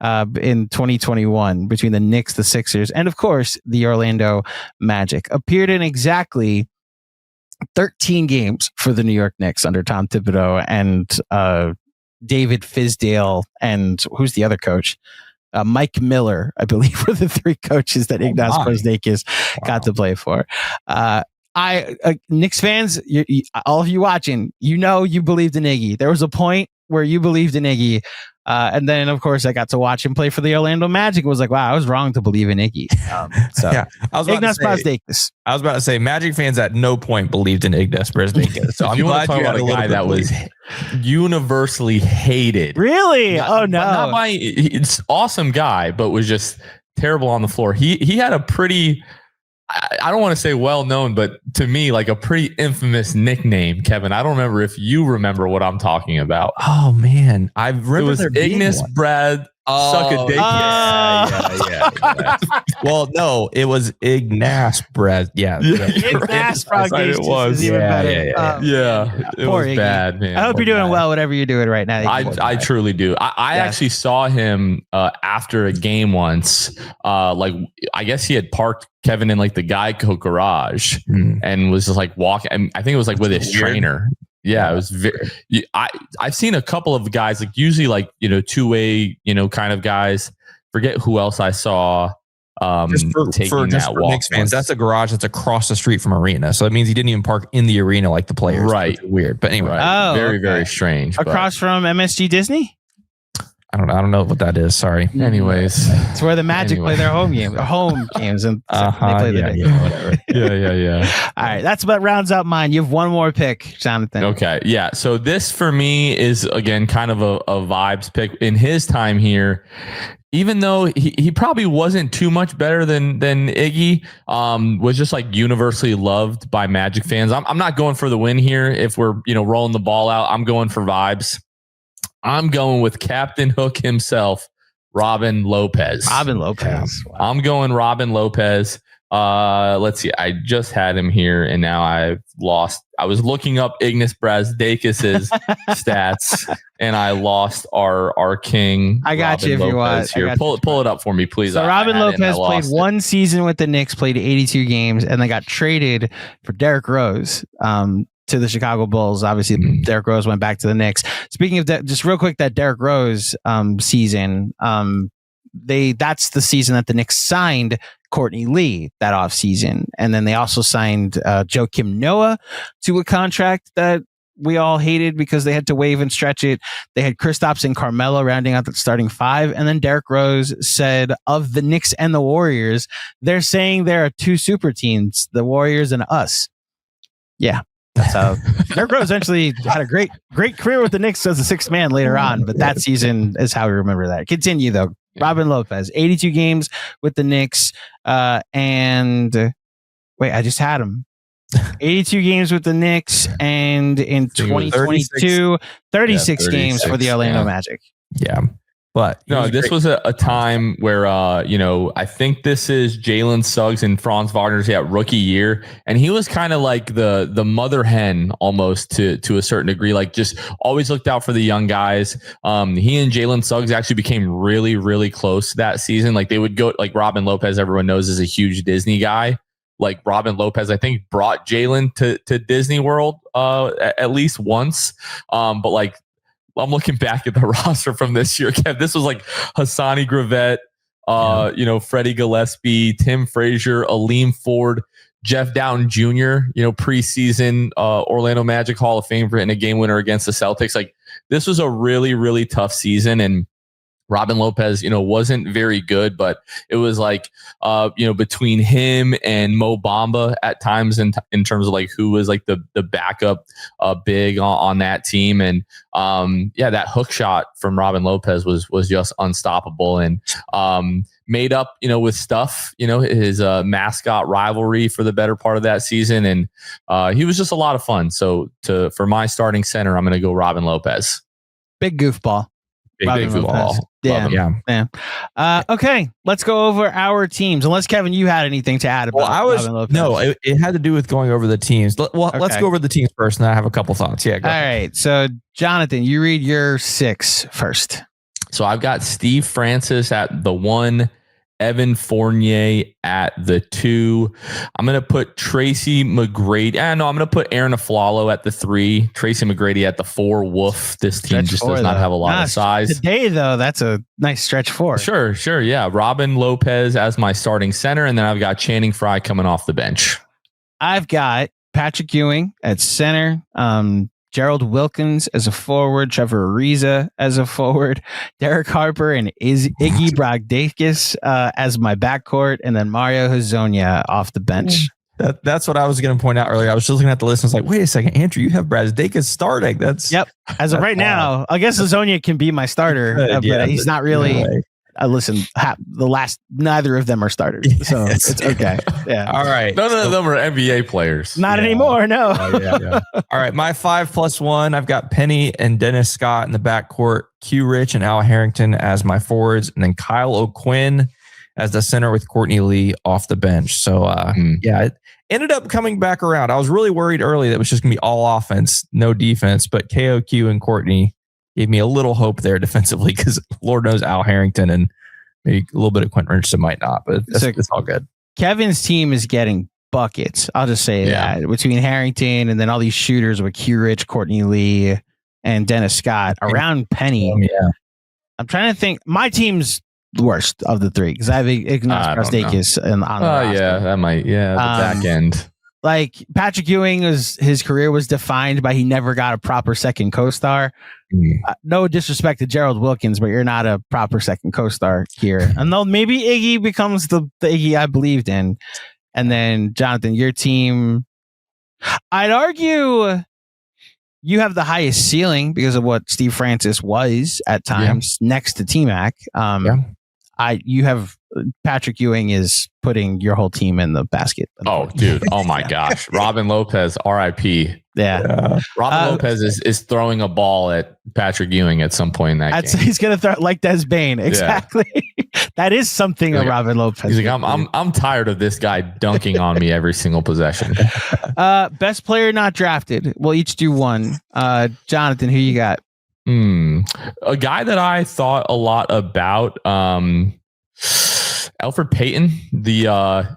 in 2021 between the Knicks, the Sixers, and of course the Orlando Magic. Appeared in exactly 13 games for the New York Knicks under Tom Thibodeau and David Fizdale, and who's the other coach? Mike Miller, I believe, were the 3 coaches that Ignas Brazdeikis got to play for. Knicks fans, all of you watching, you believed in Iggy. There was a point where you believed in Iggy. And then, of course, I got to watch him play for the Orlando Magic. It was like, wow, I was wrong to believe in Iggy. Ignas Brazdeikis. I was about to say, Magic fans at no point believed in Ignas Brazdeikis. So I'm glad you had a guy that was universally hated. Really? It's awesome guy, but was just terrible on the floor. He had a pretty, I don't want to say well known, but to me, like a pretty infamous nickname, Kevin. I don't remember if you remember what I'm talking about. Oh man, I remember it was Ignas Suck a dick. Yeah. Well, no, it was Ignace Brez. Yeah. Ignace Brogdon is even better. It Poor was Iggy. bad, man. I hope you're doing well, whatever you're doing right now. I truly do. I actually saw him after a game once. I guess he had parked Kevin in like the Geico garage and was just like walking. I think it was like with his trainer. Yeah, it was I've seen a couple of guys, like usually like, two-way, kind of guys. Forget who else I saw taking that walk. Knicks fans, that's a garage that's across the street from arena. So it means he didn't even park in the arena like the players. Right. Weird. But anyway. Right. Very, very strange. Across from MSG Disney? I don't know what that is. Sorry. Anyways, it's where the Magic play their home games, and they play whatever. Yeah. All right, that's about rounds out mine. You have one more pick, Jonathan. Okay, yeah. So this for me is again kind of a vibes pick. In his time here, even though he probably wasn't too much better than Iggy, was just like universally loved by Magic fans. I'm not going for the win here. If we're rolling the ball out, I'm going for vibes. I'm going with Captain Hook himself, Robin Lopez. Wow. I'm going Robin Lopez. Let's see. I just had him here, and now I've lost. I was looking up Ignace Brazdeikis' stats, and I lost our king. I got Robin you if you want. Here. Pull it up for me, please. So Robin Lopez played one season with the Knicks, played 82 games, and they got traded for Derrick Rose. To the Chicago Bulls. Obviously, Derrick Rose went back to the Knicks. Speaking of that, just real quick, that Derrick Rose season, that's the season that the Knicks signed Courtney Lee that offseason. And then they also signed Joakim Noah to a contract that we all hated because they had to waive and stretch it. They had Kristaps and Carmelo rounding out the starting five. And then Derrick Rose said of the Knicks and the Warriors, they're saying there are two super teams, the Warriors and us. Yeah. That's how Derrick Rose eventually had a great career with the Knicks as a sixth man later on, but that season is how we remember that. Continue though. Robin Lopez, 82 games with the Knicks, and wait, I just had him. 82 games with the Knicks, and in 2022, 36 games for the Orlando Magic. Yeah. But no, this was a time where, I think this is Jalen Suggs and Franz Wagner's rookie year. And he was kind of like the mother hen almost to a certain degree, like just always looked out for the young guys. He and Jalen Suggs actually became really, really close that season. Like they would go, like Robin Lopez, everyone knows is a huge Disney guy. Like Robin Lopez, I think brought Jalen to Disney World at least once. But like, I'm looking back at the roster from this year. Kev, this was like Hassani Gravett, Freddie Gillespie, Tim Frazier, Aleem Ford, Jeff Dowtin Jr., preseason Orlando Magic Hall of Fame for hitting a game winner against the Celtics. Like this was a really, really tough season. And Robin Lopez, wasn't very good, but it was like, between him and Mo Bamba at times in terms of like who was like the backup big on that team. And that hook shot from Robin Lopez was just unstoppable and made up, with stuff, his mascot rivalry for the better part of that season. And he was just a lot of fun. So for my starting center, I'm going to go Robin Lopez. Big goofball. Big goofball. Yeah. Okay, let's go over our teams. Unless Kevin, you had anything to add about Robin Lopez. No, it had to do with going over the teams. Let's go over the teams first, and I have a couple thoughts. Yeah. All right. So, Jonathan, you read your 6 first. So I've got Steve Francis at the 1, Evan Fournier at the 2. I'm going to put Tracy McGrady. I'm going to put Aaron Aflalo at the 3. Tracy McGrady at the 4. Woof. This team just does not have a lot of size. Today, though, that's a nice stretch 4. Sure. Yeah. Robin Lopez as my starting center. And then I've got Channing Frye coming off the bench. I've got Patrick Ewing at center. Gerald Wilkins as a forward, Trevor Ariza as a forward, Derek Harper and Iggy Brogdon as my backcourt, and then Mario Hezonja off the bench. That's what I was going to point out earlier. I was just looking at the list and I was like, wait a second, Andrew, you have Brogdon starting. Yep. As of right now, I guess Hezonja can be my starter, but he's not really. listen, neither of them are starters, so it's okay. Yeah. All right. None of them are NBA players. Not anymore. No. Yeah. All right. My 5+1. I've got Penny and Dennis Scott in the backcourt, Q Rich and Al Harrington as my forwards, and then Kyle O'Quinn as the center with Courtney Lee off the bench. So, it ended up coming back around. I was really worried early that it was just going to be all offense, no defense, but KOQ and Courtney gave me a little hope there defensively because Lord knows Al Harrington and maybe a little bit of Quentin Richardson might not, but it's all good. Kevin's team is getting buckets. I'll just say that between Harrington and then all these shooters with Q Rich, Courtney Lee, and Dennis Scott around Penny. I'm trying to think. My team's the worst of the three because I have Ignas Brazdeikis on the roster. That might. Yeah, the back end. Like Patrick Ewing his career was defined by he never got a proper second co-star. No disrespect to Gerald Wilkins, but you're not a proper second co-star here. And though maybe Iggy becomes the Iggy I believed in. And then Jonathan, your team, I'd argue you have the highest ceiling because of what Steve Francis was at times next to T-Mac. You have Patrick Ewing is putting your whole team in the basket. Oh, dude. Oh, my gosh. Robin Lopez, RIP. Yeah. Robin Lopez is throwing a ball at Patrick Ewing at some point in that game. He's going to throw it like Des Bane. Exactly. Yeah. That is something of Robin Lopez. He's like, I'm tired of this guy dunking on me every single possession. Best player not drafted. We'll each do one. Jonathan, who you got? A guy that I thought a lot about, Elfrid Payton,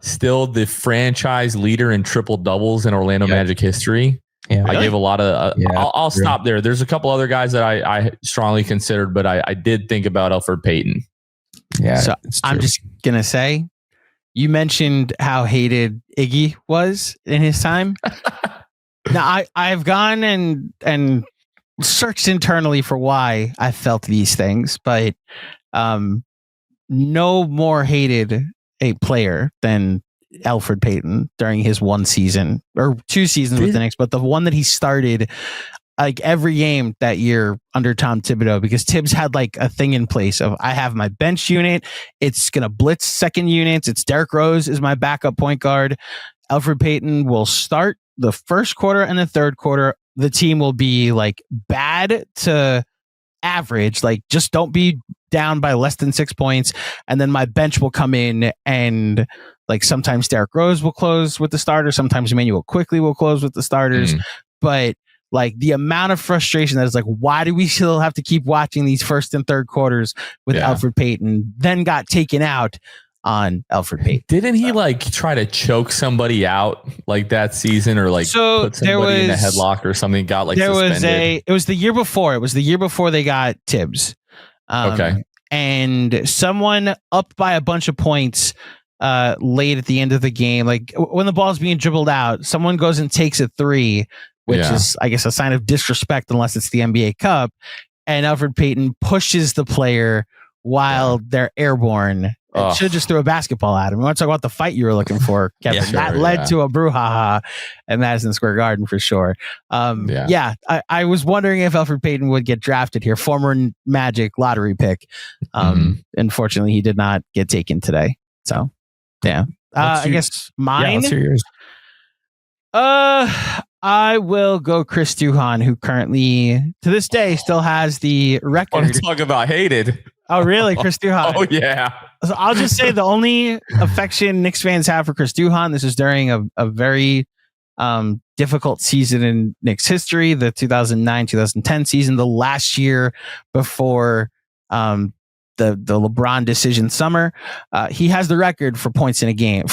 still the franchise leader in triple doubles in Orlando Magic history. Yeah, I gave a lot of. I'll stop there. There's a couple other guys that I strongly considered, but I did think about Elfrid Payton. Yeah, so I'm just gonna say, you mentioned how hated Iggy was in his time. Now I've gone and searched internally for why I felt these things, but no more hated a player than Elfrid Payton during his one season or two seasons with the Knicks, but the one that he started like every game that year under Tom Thibodeau, because Tibbs had like a thing in place of I have my bench unit. It's going to blitz second units. It's Derrick Rose is my backup point guard. Elfrid Payton will start the first quarter and the third quarter. The team will be like bad to average, like just don't be down by less than 6 points. And then my bench will come in and like sometimes Derrick Rose will close with the starters. Sometimes Emmanuel Quickly will close with the starters. But like the amount of frustration that is like, why do we still have to keep watching these first and third quarters with Elfrid Payton, then got taken out on Elfrid Payton. Didn't he like try to choke somebody out like that season or like put somebody in a headlock or something, got like suspended? It was the year before. It was the year before they got Tibbs. And someone up by a bunch of points late at the end of the game, like when the ball's being dribbled out, someone goes and takes a three, which is, I guess, a sign of disrespect unless it's the NBA Cup. And Elfrid Payton pushes the player while they're airborne. Should just throw a basketball at him. We want to talk about the fight you were looking for, Kevin. That led to a brouhaha at Madison Square Garden for sure. I was wondering if Elfrid Payton would get drafted here. Former Magic lottery pick. Unfortunately, he did not get taken today. So, I guess mine. Let's hear yours. I will go Chris Duhon, who currently, to this day, still has the record. I want to talk about hated. Oh, really? Chris Duhon? Oh, yeah. So I'll just say the only affection Knicks fans have for Chris Duhon, this is during a very difficult season in Knicks history, the 2009-2010 season, the last year before the LeBron decision summer. He has the record for points in a game,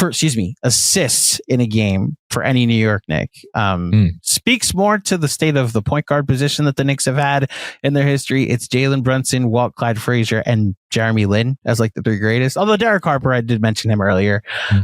assists in a game for any New York Knick. Speaks more to the state of the point guard position that the Knicks have had in their history. It's Jalen Brunson, Walt Clyde Frazier, and Jeremy Lin as like the three greatest. Although Derek Harper, I did mention him earlier.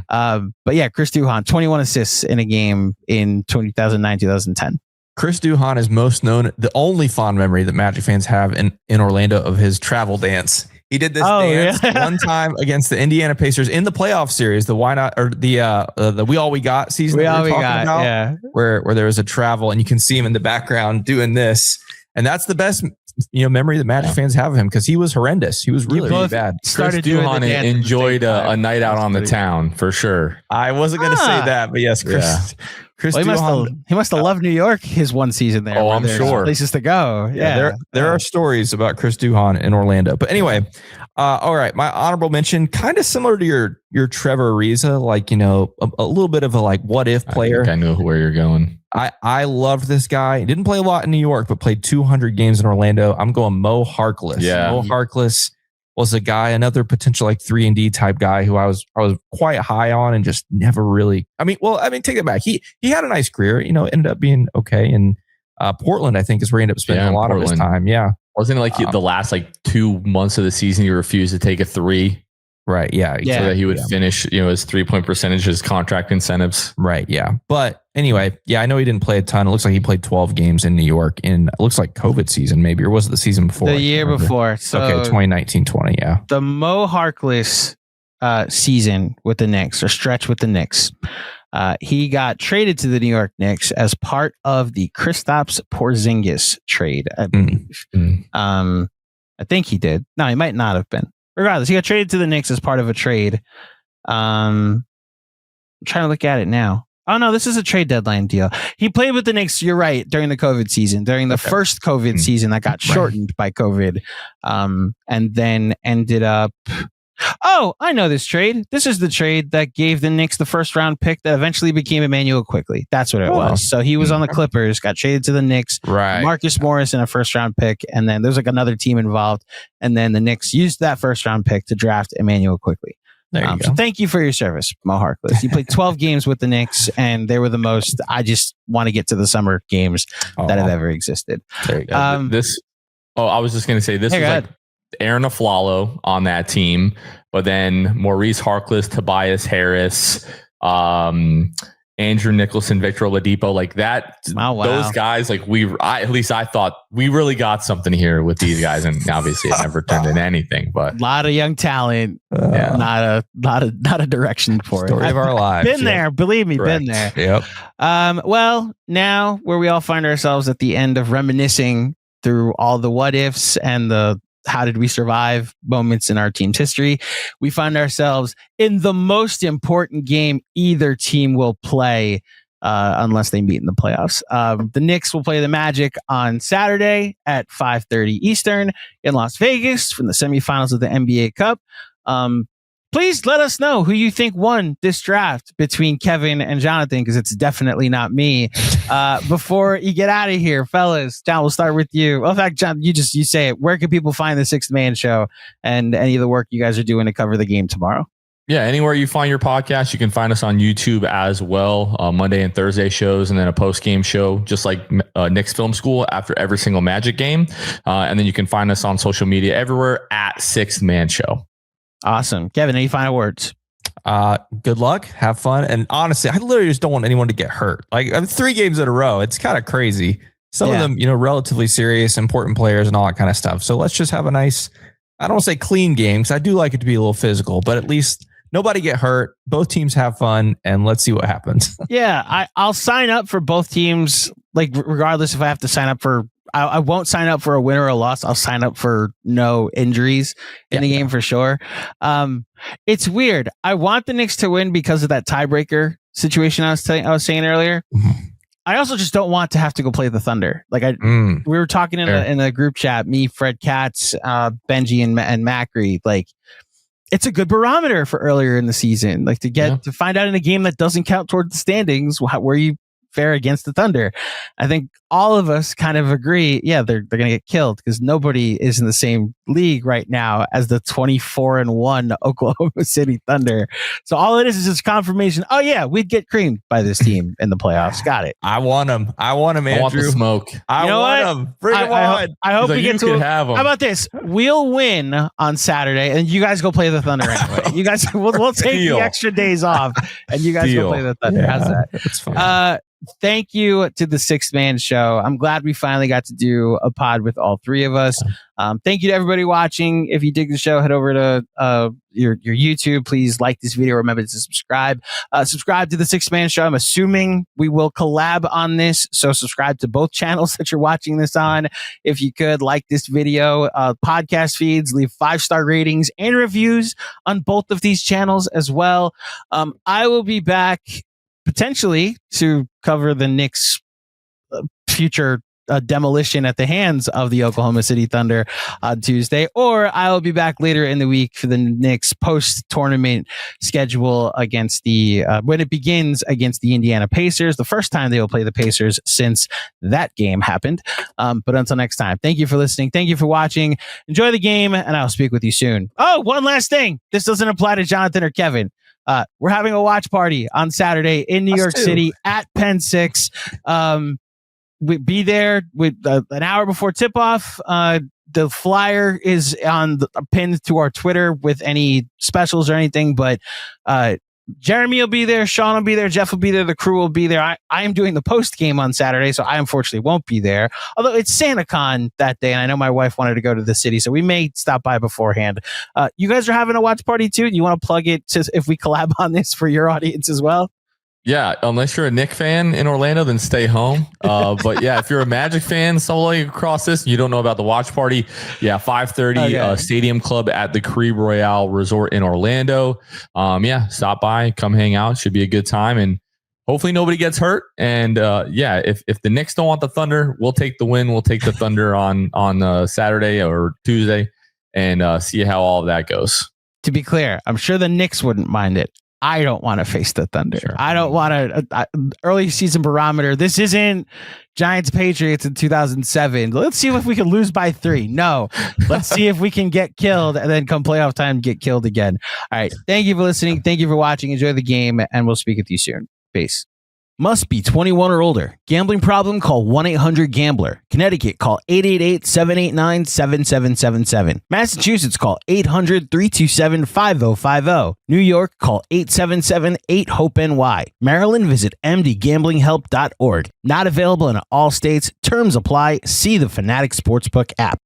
But yeah, Chris Duhon, 21 assists in a game in 2009-2010. Chris Duhon is most known, the only fond memory that Magic fans have in Orlando of his travel dance. He did this dance one time against the Indiana Pacers in the playoff series, the Why Not, or the We All We Got season. Where there was a travel, and you can see him in the background doing this, and that's the best memory that Magic fans have of him, because he was horrendous. He was really bad. Chris Duhon enjoyed a night out on the town for sure. I wasn't going to say that, but yes, Chris. Chris Duhon, he must have loved New York his one season there. Oh, I'm sure. Places to go. Yeah, there are stories about Chris Duhon in Orlando. But anyway, all right, my honorable mention, kind of similar to your Trevor Ariza, like, a little bit of a like what if player. I think I know where you're going. I loved this guy. He didn't play a lot in New York, but played 200 games in Orlando. I'm going Mo Harkless. Yeah. Mo Harkless was a guy, another potential like 3-and-D type guy who I was quite high on and just never really. I mean, take it back. He had a nice career. Ended up being okay in Portland. I think is where he ended up spending a lot of his time. Yeah, wasn't it like the last like 2 months of the season he refused to take a three? Right. Yeah. So that he would finish, his 3-point percentage, his contract incentives. Right. Yeah. But anyway, I know he didn't play a ton. It looks like he played 12 games in New York in, it looks like COVID season, maybe, or was it the season before? The year before. So okay, 2019-20. Yeah. The Mo Harkless season with the Knicks, or stretch with the Knicks, he got traded to the New York Knicks as part of the Kristaps Porzingis trade, I believe. I think he did. No, he might not have been. Regardless, he got traded to the Knicks as part of a trade. I'm trying to look at it now. Oh, no, this is a trade deadline deal. He played with the Knicks, you're right, during the COVID season, during the first COVID season that got shortened by COVID, and then ended up... Oh, I know this trade. This is the trade that gave the Knicks the first round pick that eventually became Emmanuel Quickly. That's what it was. So he was on the Clippers, got traded to the Knicks, right? Marcus Morris and a first round pick. And then there's like another team involved. And then the Knicks used that first round pick to draft Emmanuel Quickly. There you go. So thank you for your service, Mo Harkless. You played 12 games with the Knicks, and they were the most. I just want to get to the summer games that have ever existed. There you go. I was just going to say this is like Aaron Aflalo on that team, but then Maurice Harkless, Tobias Harris, Andrew Nicholson, Victor Oladipo, like that. Oh, wow. Those guys, like at least I thought we really got something here with these guys, and obviously it never turned into anything. But a lot of young talent, not a direction for it. Story of our lives. Been there, believe me, been there. Yep. Well, now where we all find ourselves at the end of reminiscing through all the what ifs and the how did we survive moments in our team's history, we find ourselves in the most important game either team will play unless they meet in the playoffs. The Knicks will play the Magic on Saturday at 5:30 Eastern in Las Vegas from the semifinals of the NBA Cup. Please let us know who you think won this draft between Kevin and Jonathan, because it's definitely not me. Before you get out of here, fellas, John, we'll start with you. Well, in fact, John, you say it. Where can people find the Sixth Man Show and any of the work you guys are doing to cover the game tomorrow? Yeah, anywhere you find your podcast, you can find us on YouTube as well. Monday and Thursday shows, and then a post-game show, just like Knicks Film School after every single Magic game. And then you can find us on social media everywhere at Sixth Man Show. Awesome. Kevin, any final words? Good luck. Have fun. And honestly, I literally just don't want anyone to get hurt. Like 3 games in a row. It's kind of crazy. Some of them, relatively serious, important players and all that kind of stuff. So let's just have a nice, I don't want to say clean game, because I do like it to be a little physical, but at least nobody get hurt. Both teams have fun, and let's see what happens. Yeah, I'll sign up for both teams. Like, regardless if I have to sign up for, I won't sign up for a win or a loss. I'll sign up for no injuries in the game for sure. It's weird. I want the Knicks to win because of that tiebreaker situation I was saying earlier. Mm-hmm. I also just don't want to have to go play the Thunder. Like we were talking in a group chat, me, Fred Katz, Benji, and Macri. Like, it's a good barometer for earlier in the season, like to find out in a game that doesn't count toward the standings where you fare against the Thunder. I think all of us kind of agree, they're going to get killed because nobody is in the same league right now as the 24-1 Oklahoma City Thunder. So all it is just confirmation. Oh yeah, we'd get creamed by this team in the playoffs. Got it. I want them. Andrew. I want the smoke. I want them. Bring them on. I hope we get to have them. How about this? We'll win on Saturday, and you guys go play the Thunder anyway. You guys, we'll take the extra days off, and you guys go play the Thunder. How's that? That's fine. thank you to the Sixth Man Show. I'm glad we finally got to do a pod with all three of us. Thank you to everybody watching. If you dig the show, head over to your YouTube. Please like this video. Remember to subscribe. Subscribe to the Sixth Man Show. I'm assuming we will collab on this, so subscribe to both channels that you're watching this on. If you could, like this video, podcast feeds, leave 5-star ratings and reviews on both of these channels as well. I will be back potentially to cover the Knicks' future demolition at the hands of the Oklahoma City Thunder on Tuesday, or I will be back later in the week for the Knicks post-tournament schedule against when it begins against the Indiana Pacers, the first time they will play the Pacers since that game happened. But until next time, thank you for listening. Thank you for watching. Enjoy the game, and I'll speak with you soon. Oh, one last thing. This doesn't apply to Jonathan or Kevin. We're having a watch party on Saturday in New York City at Penn 6. We'd be there with an hour before tip-off. The flyer is pinned to our Twitter with any specials or anything, but Jeremy will be there, Sean will be there, Jeff will be there, the crew will be there. I am doing the post game on Saturday, so I unfortunately won't be there. Although it's SantaCon that day, and I know my wife wanted to go to the city, so we may stop by beforehand. You guys are having a watch party too? You want to plug it if we collab on this for your audience as well? Yeah, unless you're a Knick fan in Orlando, then stay home. But yeah, if you're a Magic fan, stumbling across this and you don't know about the watch party, 5:30 Stadium Club at the Caribe Royale Resort in Orlando. Stop by, come hang out. Should be a good time, and hopefully nobody gets hurt. And if the Knicks don't want the Thunder, we'll take the win. We'll take the Thunder on Saturday or Tuesday, and see how all of that goes. To be clear, I'm sure the Knicks wouldn't mind it. I don't want to face the Thunder. Sure. I don't want to early season barometer. This isn't Giants Patriots in 2007. Let's see if we can lose by 3. No, let's see if we can get killed and then come playoff time get killed again. All right. Thank you for listening. Thank you for watching. Enjoy the game, and we'll speak with you soon. Peace. Must be 21 or older. Gambling problem? Call 1-800-GAMBLER. Connecticut, call 888-789-7777. Massachusetts, call 800-327-5050. New York, call 877-8-HOPE-NY. Maryland, visit mdgamblinghelp.org. Not available in all states. Terms apply. See the Fanatics Sportsbook app.